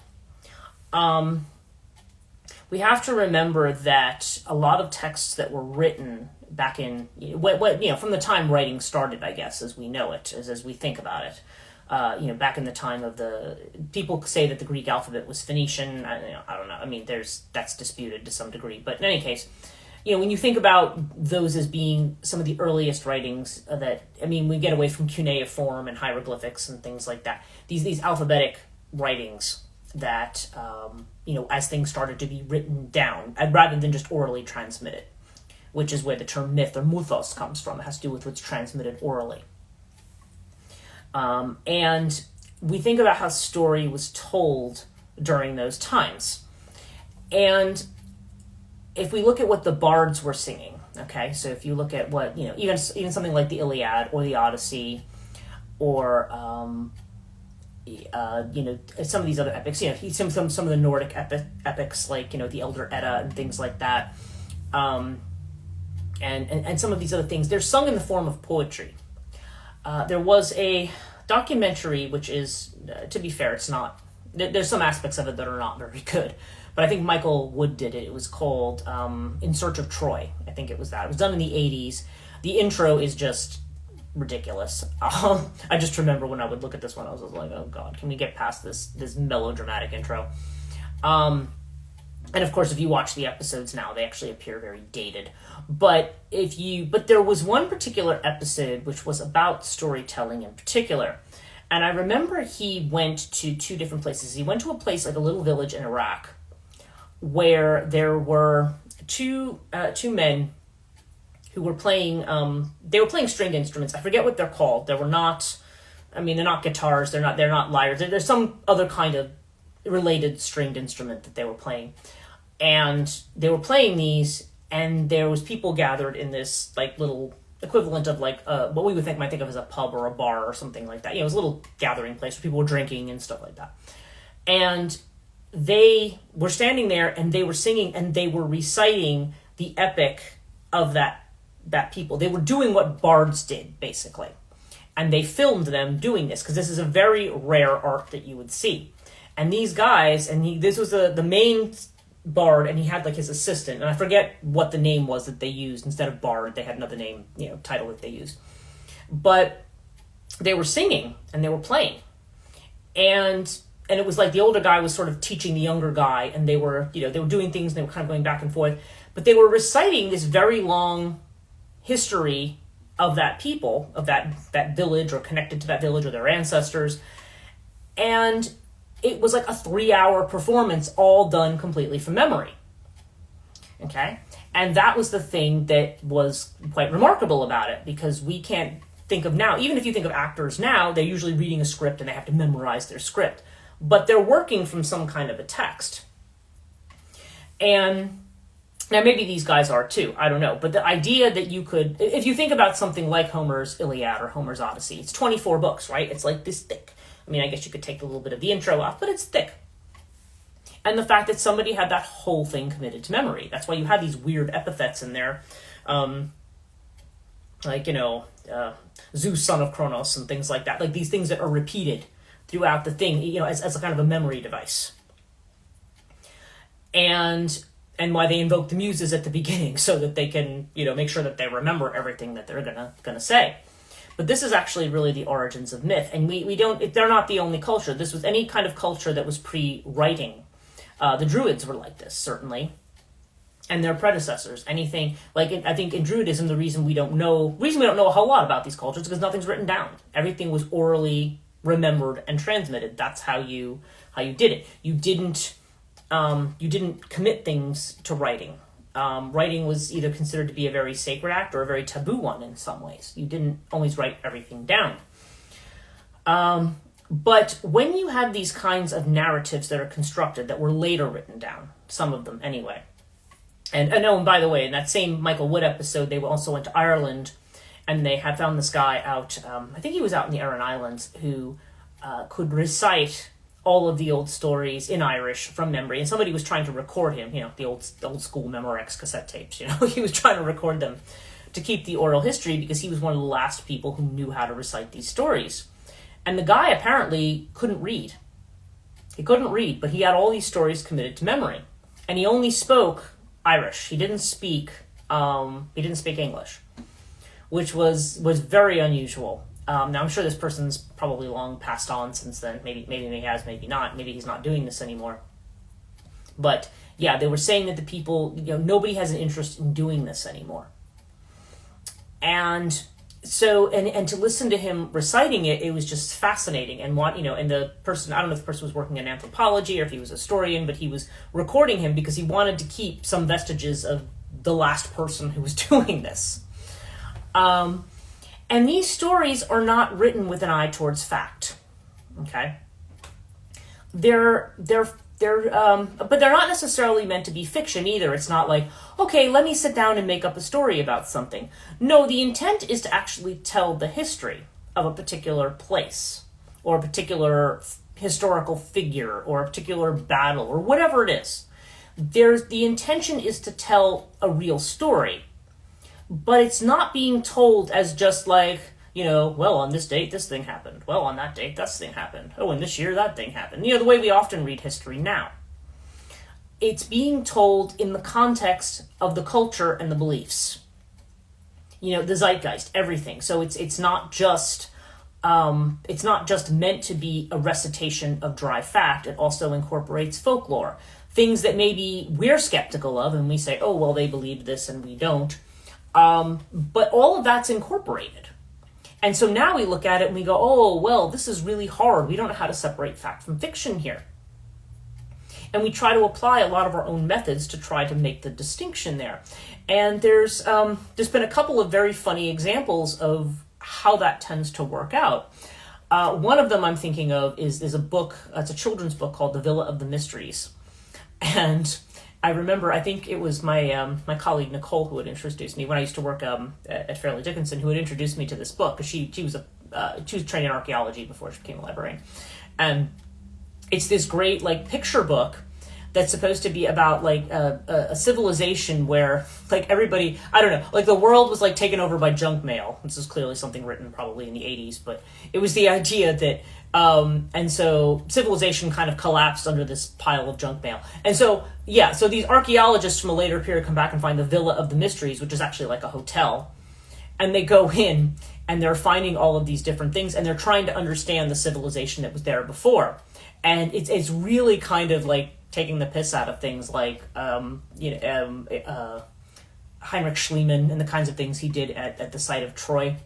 we have to remember that a lot of texts that were written back in, from the time writing started, I guess, as we know it, as we think about it. Back in the time of people say that the Greek alphabet was Phoenician. I don't know. I mean, that's disputed to some degree. But in any case, when you think about those as being some of the earliest writings we get away from cuneiform and hieroglyphics and things like that. These alphabetic writings that, as things started to be written down, rather than just orally transmitted, which is where the term myth or mythos comes from. It has to do with what's transmitted orally. And we think about how story was told during those times. And if we look at what the bards were singing, okay, so if you look at what, even something like the Iliad or the Odyssey, or, some of these other epics, some of the Nordic epics, like, the Elder Edda and things like that, and some of these other things, they're sung in the form of poetry. There was a documentary, which is, to be fair, it's not, there's some aspects of it that are not very good, but I think Michael Wood did it. It was called In Search of Troy. I think it was that. It was done in the 80s. The intro is just ridiculous. I just remember when I would look at this one, I was like, oh God, can we get past this melodramatic intro? And of course, if you watch the episodes now, they actually appear very dated. But there was one particular episode which was about storytelling in particular. And I remember he went to two different places. He went to a place like a little village in Iraq where there were two men who were playing, they were playing stringed instruments. I forget what they're called. They're not guitars. They're not lyres. There's some other kind of related stringed instrument that they were playing. And they were playing these, and there was people gathered in this like little equivalent of like what we might think of as a pub or a bar or something like that. It was a little gathering place where people were drinking and stuff like that. And they were standing there, and they were singing, and they were reciting the epic of that people. They were doing what bards did, basically. And they filmed them doing this, because this is a very rare art that you would see. And these guys, this was the main bard, and he had like his assistant, and I forget what the name was that they used instead of bard. They had another name, title that they used. But they were singing and they were playing, and it was like the older guy was sort of teaching the younger guy, and they were doing things, and they were kind of going back and forth, but they were reciting this very long history of that people, of that village, or connected to that village or their ancestors, and it was like a 3-hour performance, all done completely from memory. Okay? And that was the thing that was quite remarkable about it, because we can't think of now, even if you think of actors now, they're usually reading a script and they have to memorize their script. But they're working from some kind of a text. And now maybe these guys are too, I don't know. But the idea that you could, if you think about something like Homer's Iliad or Homer's Odyssey, it's 24 books, right? It's like this thick. I mean, I guess you could take a little bit of the intro off, but it's thick. And the fact that somebody had that whole thing committed to memory. That's why you have these weird epithets in there. Zeus, son of Kronos, and things like that. Like these things that are repeated throughout the thing, as a kind of a memory device. And why they invoke the muses at the beginning, so that they can, make sure that they remember everything that they're gonna say. But this is actually really the origins of myth, and they're not the only culture. This was any kind of culture that was pre-writing. The Druids were like this, certainly, and their predecessors. Anything like I think in Druidism, the reason we don't know a whole lot about these cultures is because nothing's written down. Everything was orally remembered and transmitted. That's how you did it. You didn't commit things to writing. Writing was either considered to be a very sacred act or a very taboo one in some ways. You didn't always write everything down. But when you have these kinds of narratives that are constructed, that were later written down, some of them anyway. And by the way, in that same Michael Wood episode, they also went to Ireland, and they had found this guy out, I think he was out in the Aran Islands, who could recite all of the old stories in Irish from memory, and somebody was trying to record him, the old school Memorex cassette tapes, he was trying to record them to keep the oral history, because he was one of the last people who knew how to recite these stories. And the guy apparently couldn't read. He couldn't read, but he had all these stories committed to memory. And he only spoke Irish. He didn't speak English, which was very unusual. Now, I'm sure this person's probably long passed on since then. Maybe he has, maybe not. Maybe he's not doing this anymore. But, yeah, they were saying that the people, nobody has an interest in doing this anymore. And so, and to listen to him reciting it, it was just fascinating. And and the person, I don't know if the person was working in anthropology or if he was a historian, but he was recording him because he wanted to keep some vestiges of the last person who was doing this. And these stories are not written with an eye towards fact. Okay? But they're not necessarily meant to be fiction either. It's not like, okay, let me sit down and make up a story about something. No, the intent is to actually tell the history of a particular place, or a particular historical figure, or a particular battle, or whatever it is. The intention is to tell a real story. But it's not being told as just like, Well, on this date, this thing happened. Well, on that date, this thing happened. Oh, and this year, that thing happened. The way we often read history now. It's being told in the context of the culture and the beliefs. The zeitgeist, everything. So it's not just meant to be a recitation of dry fact. It also incorporates folklore, things that maybe we're skeptical of, and we say, oh, well, they believed this and we don't. But all of that's incorporated. And so now we look at it and we go, oh, well, this is really hard. We don't know how to separate fact from fiction here. And we try to apply a lot of our own methods to try to make the distinction there. And there's been a couple of very funny examples of how that tends to work out. One of them I'm thinking of is a book, it's a children's book called The Villa of the Mysteries. And I remember, I think it was my colleague Nicole who had introduced me when I used to work at Fairleigh Dickinson, who had introduced me to this book, because she was trained in archaeology before she became a librarian. And it's this great picture book that's supposed to be about a civilization where everybody, I don't know, the world was taken over by junk mail. This is clearly something written probably in the 80s, but it was the idea that and so civilization kind of collapsed under this pile of junk mail. And so these archaeologists from a later period come back and find the Villa of the Mysteries, which is actually a hotel, and they go in and they're finding all of these different things, and they're trying to understand the civilization that was there before. And it's really kind of taking the piss out of things Heinrich Schliemann and the kinds of things he did at the site of Troy.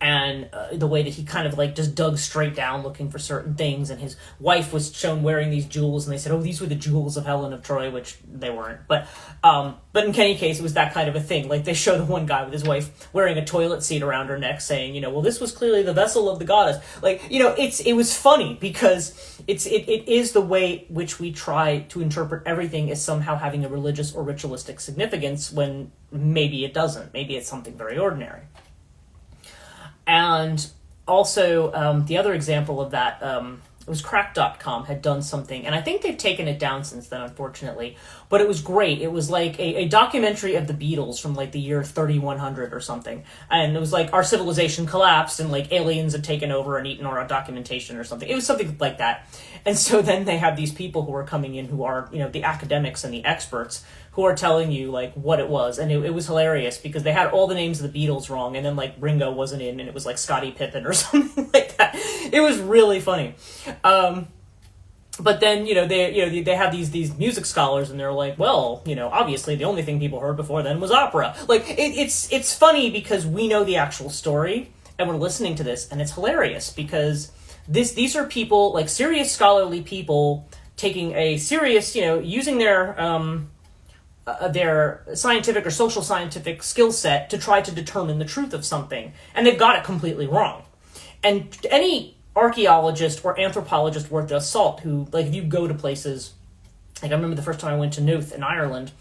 And the way that he kind of just dug straight down looking for certain things, and his wife was shown wearing these jewels, and they said, oh, these were the jewels of Helen of Troy, which they weren't. But in any case, it was that kind of a thing. They show the one guy with his wife wearing a toilet seat around her neck, saying, well, this was clearly the vessel of the goddess. It was funny because it is the way which we try to interpret everything as somehow having a religious or ritualistic significance when maybe it doesn't. Maybe it's something very ordinary. And also, the other example of that was Crack.com had done something, and I think they've taken it down since then, unfortunately, but it was great. It was a documentary of the Beatles from the year 3100 or something, and it was our civilization collapsed and aliens had taken over and eaten our documentation or something. It was something like that. And so then they have these people who are coming in who are, the academics and the experts who are telling you what it was, and it was hilarious because they had all the names of the Beatles wrong, and then Ringo wasn't in, and it was Scottie Pippen or something like that. It was really funny. But then they have these music scholars, and they're well, obviously the only thing people heard before then was opera. It's funny because we know the actual story, and we're listening to this, and it's hilarious because these are people serious scholarly people taking a serious using their scientific or social scientific skill set to try to determine the truth of something, and they've got it completely wrong. And any archaeologist or anthropologist worth their salt who, if you go to places, I remember the first time I went to Nuth in Ireland,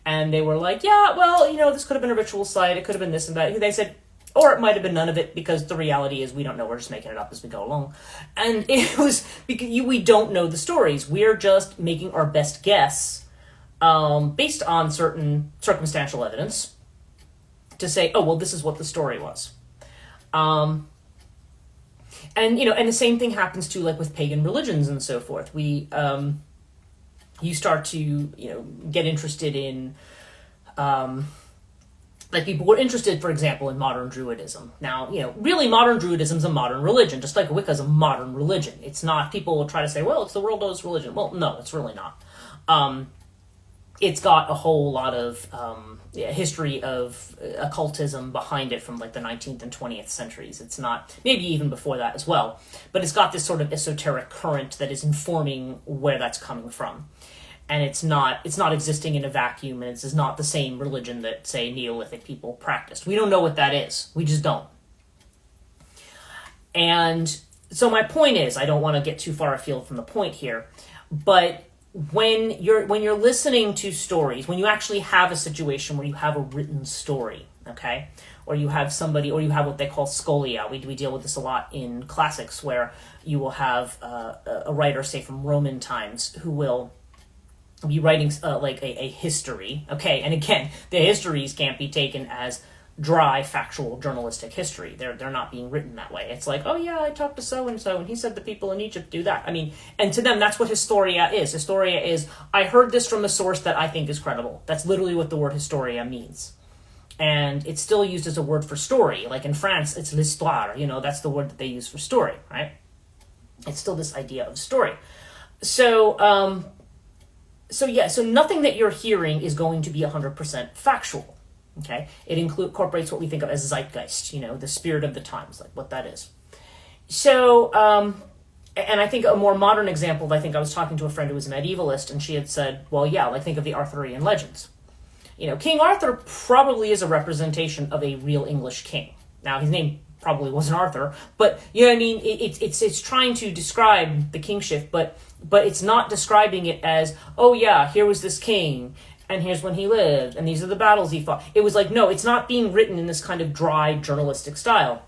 and they were yeah, well, this could have been a ritual site, it could have been this and that. They said, or it might have been none of it, because the reality is we don't know, we're just making it up as we go along. And it was because we don't know the stories. We're just making our best guess based on certain circumstantial evidence to say, oh, well, this is what the story was. And the same thing happens too, with pagan religions and so forth. You start to, get interested in, people were interested, for example, in modern Druidism. Now, really modern Druidism is a modern religion, just like Wicca is a modern religion. It's not, people will try to say, well, it's the world knows religion. Well, no, it's really not. It's got a whole lot of history of occultism behind it from the 19th and 20th centuries. It's not, maybe even before that as well, but it's got this sort of esoteric current that is informing where that's coming from. And it's not existing in a vacuum, and it's not the same religion that, say, Neolithic people practiced. We don't know what that is. We just don't. And so my point is, I don't want to get too far afield from the point here, but when you're listening to stories, when you actually have a situation where you have a written story, okay, or you have somebody, or you have what they call scholia. We deal with this a lot in classics, where you will have a writer, say from Roman times, who will be writing a history, okay, and again, the histories can't be taken as dry, factual, journalistic history. They're not being written that way. It's like, oh yeah, I talked to so-and-so, and he said the people in Egypt do that. I mean, and to them, that's what Historia is. Historia is, I heard this from a source that I think is credible. That's literally what the word Historia means. And it's still used as a word for story. Like in France, it's l'histoire. That's the word that they use for story, right? It's still this idea of story. So nothing that you're hearing is going to be 100% factual, okay? It incorporates what we think of as zeitgeist, the spirit of the times, like what that is. So, and I think a more modern example, I think I was talking to a friend who was a medievalist, and she had said, well, yeah, like think of the Arthurian legends. King Arthur probably is a representation of a real English king. Now, his name probably wasn't Arthur, but it's trying to describe the kingship, but it's not describing it as, oh yeah, here was this king, and here's when he lived, and these are the battles he fought. It was like, no, it's not being written in this kind of dry journalistic style.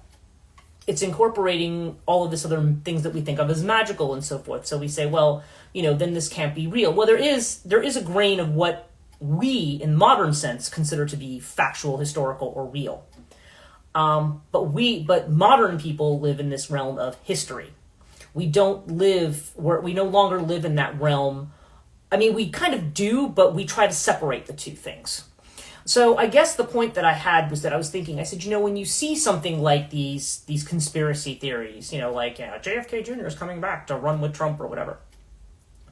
It's incorporating all of this other things that we think of as magical and so forth. So we say, well, then this can't be real. Well, there is a grain of what we, in modern sense, consider to be factual, historical, or real. But modern people live in this realm of history. We no longer live in that realm. I mean, we kind of do, but we try to separate the two things. So I guess the point that I had was that I was thinking, I said, when you see something like these conspiracy theories, like JFK Jr. is coming back to run with Trump or whatever,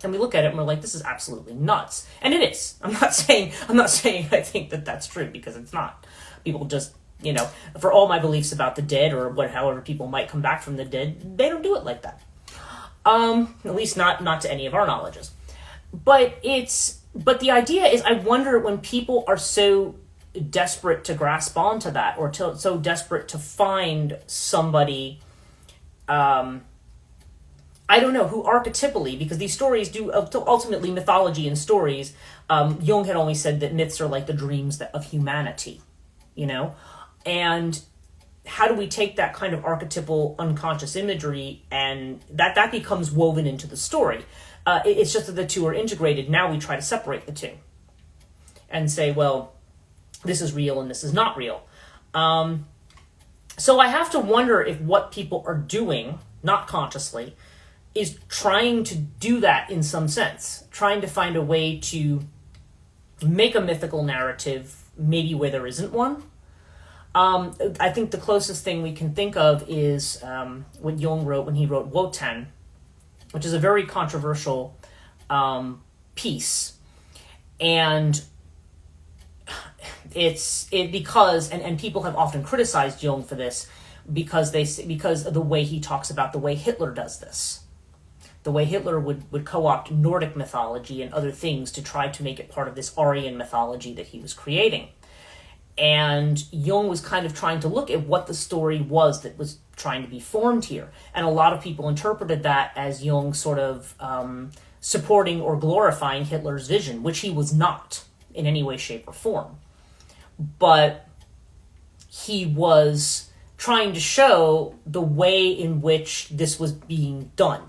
and we look at it and we're like, this is absolutely nuts. And it is. I'm not saying I think that that's true, because it's not. People just, for all my beliefs about the dead, or however people might come back from the dead, they don't do it like that. At least not to any of our knowledges. But the idea is, I wonder when people are so desperate to grasp onto that, or so desperate to find somebody, I don't know, who archetypally, because these stories do, ultimately mythology and stories, Jung had always said that myths are like the dreams of humanity, and how do we take that kind of archetypal unconscious imagery, and that becomes woven into the story. It's just that the two are integrated. Now we try to separate the two and say, well, this is real and this is not real. So I have to wonder if what people are doing, not consciously, is trying to do that in some sense, trying to find a way to make a mythical narrative maybe where there isn't one. I think the closest thing we can think of is what Jung wrote when he wrote Wotan, which is a very controversial piece. And because people have often criticized Jung for this, because of the way he talks about the way Hitler does this. The way Hitler would co-opt Nordic mythology and other things to try to make it part of this Aryan mythology that he was creating. And Jung was kind of trying to look at what the story was that was trying to be formed here. And a lot of people interpreted that as Jung sort of supporting or glorifying Hitler's vision, which he was not in any way, shape, or form. But he was trying to show the way in which this was being done.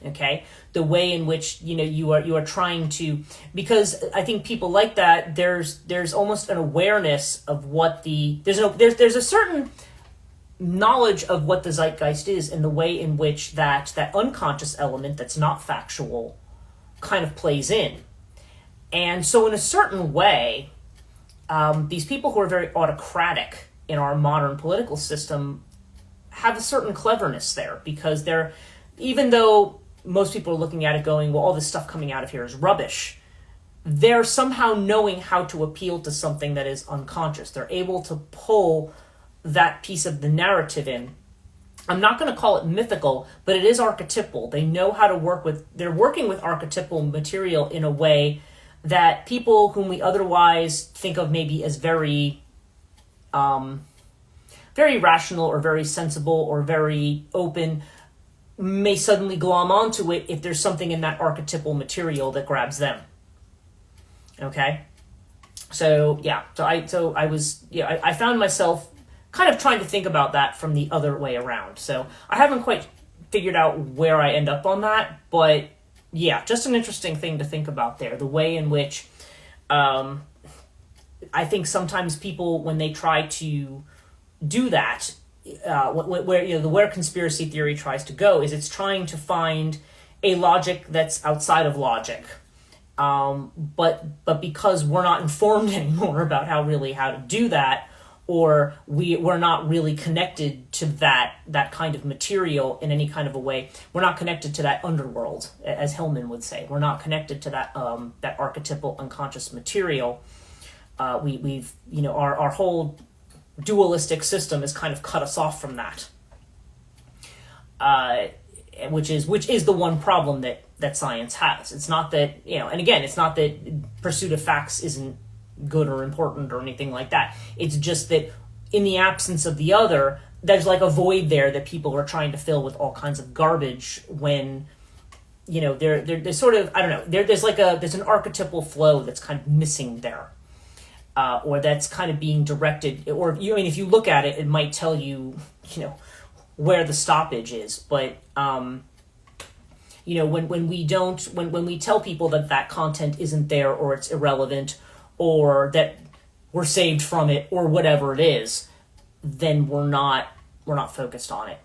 Okay, the way in which you are trying to, because I think people like that, there's almost an awareness of what there's a certain knowledge of what the zeitgeist is, and the way in which that unconscious element that's not factual kind of plays in. And so in a certain way, these people who are very autocratic in our modern political system have a certain cleverness there, because even though most people are looking at it going, well, all this stuff coming out of here is rubbish, they're somehow knowing how to appeal to something that is unconscious. They're able to pull that piece of the narrative in. I'm not going to call it mythical, but it is archetypal. They know how to they're working with archetypal material in a way that people whom we otherwise think of maybe as very, very rational or very sensible or very open, may suddenly glom onto it if there's something in that archetypal material that grabs them. Okay? So, yeah. I found myself kind of trying to think about that from the other way around. So I haven't quite figured out where I end up on that, but yeah, just an interesting thing to think about there. The way in which I think sometimes people, when they try to do that, where conspiracy theory tries to go is it's trying to find a logic that's outside of logic. But because we're not informed anymore about how to do that, or we're not really connected to that kind of material in any kind of a way. We're not connected to that underworld, as Hillman would say. We're not connected to that archetypal unconscious material. We've our whole dualistic system has kind of cut us off from that. Which is the one problem that science has. It's not that, and again, it's not that pursuit of facts isn't good or important or anything like that. It's just that in the absence of the other, there's like a void there that people are trying to fill with all kinds of garbage when, there's sort of, I don't know, there's an archetypal flow that's kind of missing there. Or that's kind of being directed, or if you look at it, it might tell you, where the stoppage is. But when we tell people that content isn't there, or it's irrelevant, or that we're saved from it, or whatever it is, then we're not focused on it.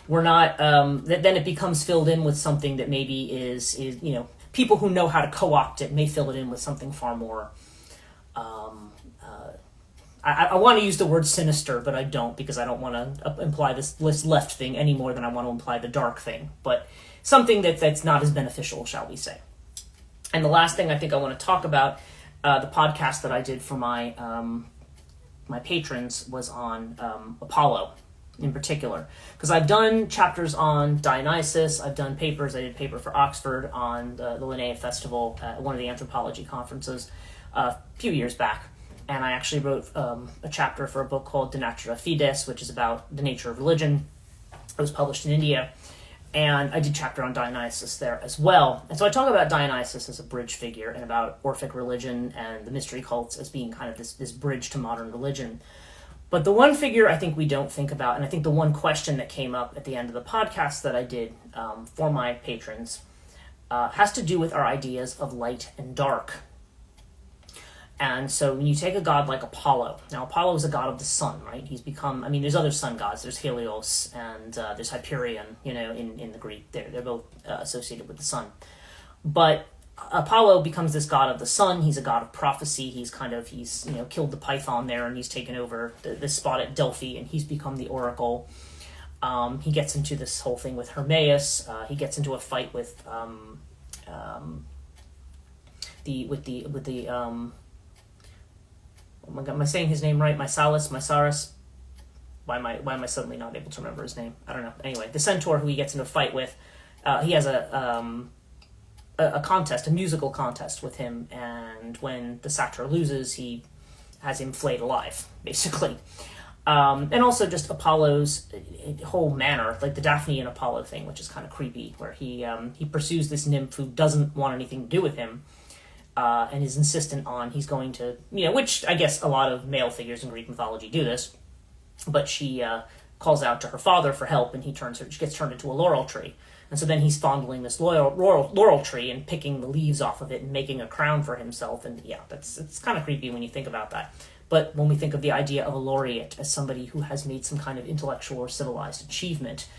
Then it becomes filled in with something that maybe is people who know how to co-opt it may fill it in with something far more. I want to use the word sinister, but I don't, because I don't want to imply this left thing any more than I want to imply the dark thing. But something that's not as beneficial, shall we say. And the last thing I think I want to talk about, the podcast that I did for my my patrons was on Apollo in particular. Because I've done chapters on Dionysus, I've done papers, I did a paper for Oxford on the Linnaean Festival at one of the anthropology conferences a few years back. And I actually wrote a chapter for a book called De Natura Fides, which is about the nature of religion. It was published in India. And I did a chapter on Dionysus there as well. And so I talk about Dionysus as a bridge figure, and about Orphic religion and the mystery cults as being kind of this bridge to modern religion. But the one figure I think we don't think about, and I think the one question that came up at the end of the podcast that I did for my patrons, has to do with our ideas of light and dark. And so when you take a god like Apollo, now Apollo is a god of the sun, right? He's become, there's other sun gods. There's Helios and there's Hyperion, in the Greek. They're both associated with the sun. But Apollo becomes this god of the sun. He's a god of prophecy. He's killed the python there, and he's taken over the spot at Delphi, and he's become the oracle. He gets into this whole thing with Hermaeus. He gets into a fight with oh my God, am I saying his name right? Mysaris? Why am I suddenly not able to remember his name? I don't know. Anyway, the centaur who he gets into a fight with, he has a contest, a musical contest with him, and when the satyr loses, he has him flayed alive, basically. And also just Apollo's whole manner, like the Daphne and Apollo thing, which is kind of creepy, where he pursues this nymph who doesn't want anything to do with him, and is insistent on he's going to, which I guess a lot of male figures in Greek mythology do this, but she calls out to her father for help, and she gets turned into a laurel tree. And so then he's fondling this laurel tree and picking the leaves off of it and making a crown for himself. And yeah, it's kind of creepy when you think about that. But when we think of the idea of a laureate as somebody who has made some kind of intellectual or civilized achievement,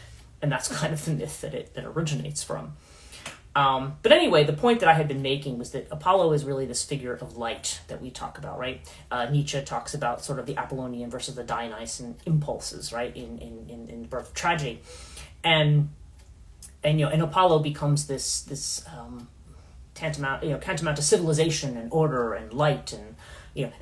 and that's kind of the myth that it originates from. But anyway, the point that I had been making was that Apollo is really this figure of light that we talk about, right? Nietzsche talks about sort of the Apollonian versus the Dionysian impulses, right, in the birth of tragedy. And Apollo becomes this tantamount to civilization and order and light, and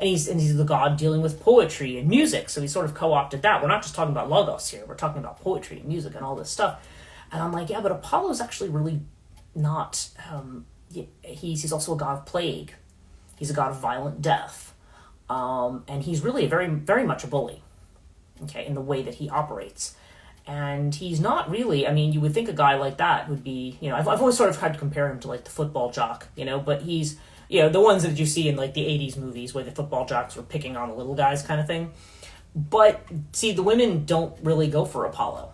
he's the god dealing with poetry and music. So he sort of co-opted that. We're not just talking about logos here. We're talking about poetry and music and all this stuff. And I'm like, yeah, but Apollo's actually really not. He's also a god of plague. He's a god of violent death, and he's really very, very much a bully. Okay, in the way that he operates. And he's not really, you would think a guy like that would be, I've always sort of tried to compare him to like the football jock, but he's, the ones that you see in like the 80s movies where the football jocks were picking on the little guys kind of thing. But see, the women don't really go for Apollo.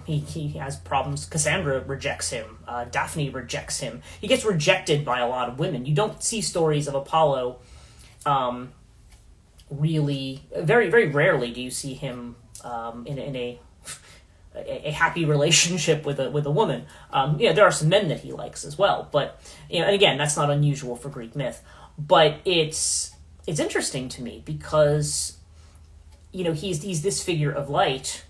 He has problems. Cassandra rejects him. Daphne rejects him. He gets rejected by a lot of women. You don't see stories of Apollo. Really, very, very rarely do you see him in a happy relationship with a woman. There are some men that he likes as well, but and again, that's not unusual for Greek myth. But it's interesting to me because he's this figure of light,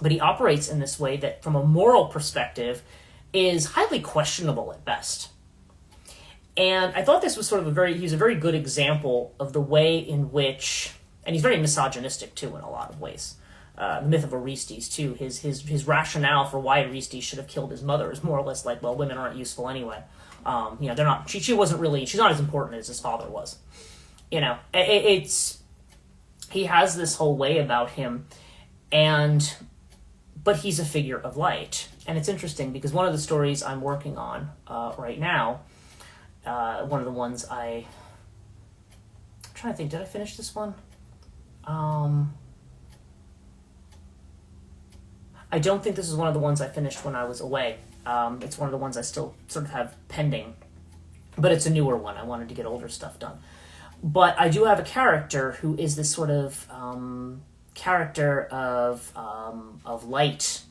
but he operates in this way that, from a moral perspective, is highly questionable at best. And I thought this was sort of he's a very good example of the way in which, and he's very misogynistic too in a lot of ways. The myth of Orestes too, his rationale for why Orestes should have killed his mother is more or less like, well, women aren't useful anyway. They're not. She's not as important as his father was. He has this whole way about him, but he's a figure of light, and it's interesting because one of the stories I'm working on right now, one of the ones I'm trying to think, did I finish this one? I don't think this is one of the ones I finished when I was away. It's one of the ones I still sort of have pending, but it's a newer one. I wanted to get older stuff done. But I do have a character who is this sort of character of light,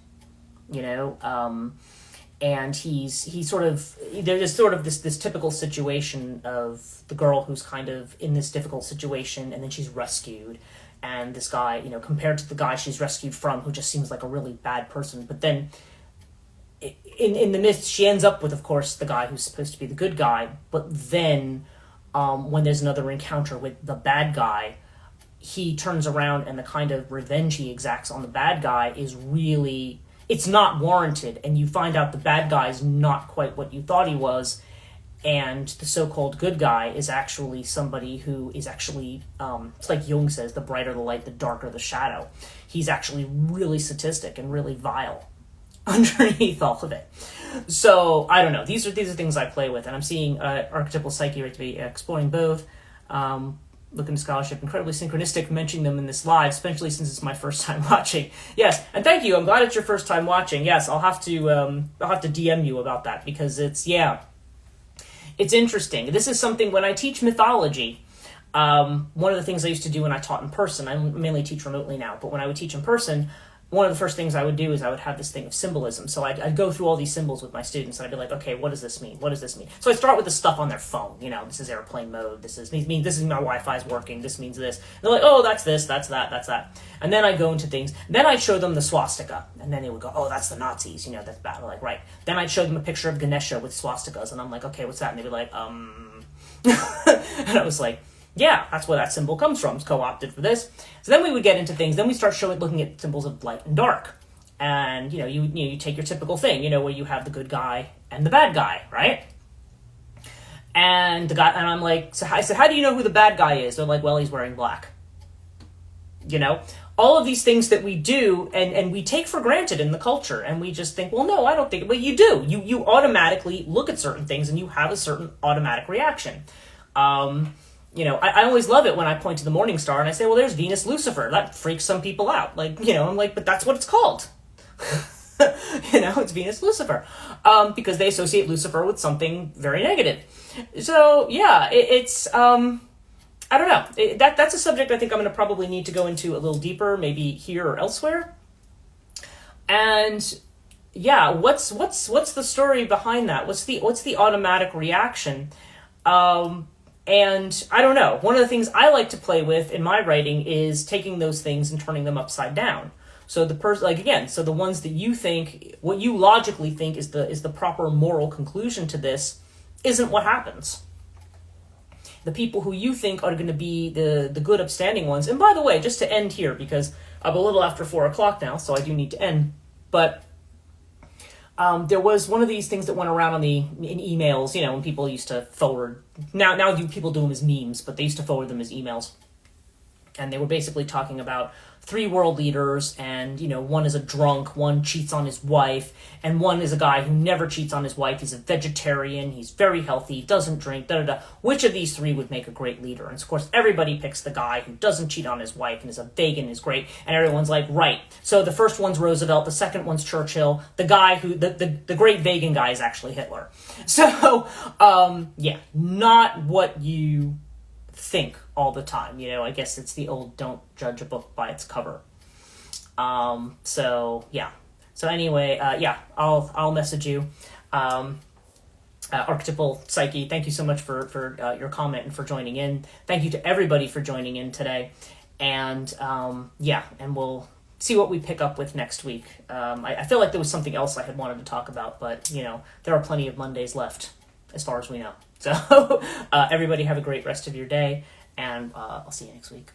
and he's sort of, there's sort of this typical situation of the girl who's kind of in this difficult situation, and then she's rescued. And this guy, compared to the guy she's rescued from, who just seems like a really bad person. But then, in the myth, she ends up with, of course, the guy who's supposed to be the good guy. But then, when there's another encounter with the bad guy, he turns around and the kind of revenge he exacts on the bad guy is really, it's not warranted. And you find out the bad guy is not quite what you thought he was. And the so-called good guy is actually somebody who is actually, it's like Jung says, the brighter the light, the darker the shadow. He's actually really sadistic and really vile underneath all of it. So, I don't know. These are things I play with, and I'm seeing archetypal psyche right to be exploring both. Looking to scholarship, incredibly synchronistic, mentioning them in this live, especially since it's my first time watching. Yes, and thank you. I'm glad it's your first time watching. Yes, I'll have to DM you about that because it's interesting. This is something, when I teach mythology, one of the things I used to do when I taught in person, I mainly teach remotely now, but when I would teach in person, one of the first things I would do is I would have this thing of symbolism. So I'd go through all these symbols with my students, and I'd be like, okay, what does this mean? What does this mean? So I start with the stuff on their phone. This is airplane mode. This is my Wi-Fi's working. This means this. And they're like, oh, that's this, that's that, that's that. And then I go into things. Then I'd show them the swastika, and then they would go, oh, that's the Nazis. That's bad. I'm like, right. Then I'd show them a picture of Ganesha with swastikas, and I'm like, okay, what's that? And they'd be like, and I was like, yeah, that's where that symbol comes from. It's co-opted for this. So then we would get into things. Then we start looking at symbols of light and dark. And, you take your typical thing, where you have the good guy and the bad guy, right? And I'm like, I said, how do you know who the bad guy is? They're like, well, he's wearing black. All of these things that we do and we take for granted in the culture, and we just think, well, no, I don't think, but you do. You automatically look at certain things and you have a certain automatic reaction. I always love it when I point to the morning star and I say, well, there's Venus Lucifer. That freaks some people out. I'm like, but that's what it's called. It's Venus Lucifer. Because they associate Lucifer with something very negative. So, yeah, it's I don't know. That's a subject I think I'm going to probably need to go into a little deeper, maybe here or elsewhere. And, yeah, what's the story behind that? What's the automatic reaction? And I don't know. One of the things I like to play with in my writing is taking those things and turning them upside down. So so the ones that you think, what you logically think is the proper moral conclusion to this, isn't what happens. The people who you think are going to be the good, upstanding ones. And by the way, just to end here, because I'm a little after 4:00 now, so I do need to end. But there was one of these things that went around in emails, when people used to forward. Now people do them as memes, but they used to forward them as emails. and they were basically talking about 3 world leaders, and one is a drunk, one cheats on his wife, and one is a guy who never cheats on his wife. He's a vegetarian, he's very healthy, doesn't drink, Which of these 3 would make a great leader? And of course everybody picks the guy who doesn't cheat on his wife and is a vegan, is great, and everyone's like, right. So the first one's Roosevelt, the second one's Churchill, the guy who the great vegan guy is actually Hitler. So not what you think all the time. I guess it's the old don't judge a book by its cover. So anyway, I'll message you. Archetypal Psyche, thank you so much for your comment and for joining in. Thank you to everybody for joining in today. And and we'll see what we pick up with next week. I feel like there was something else I had wanted to talk about, but there are plenty of Mondays left as far as we know. So everybody have a great rest of your day, and I'll see you next week.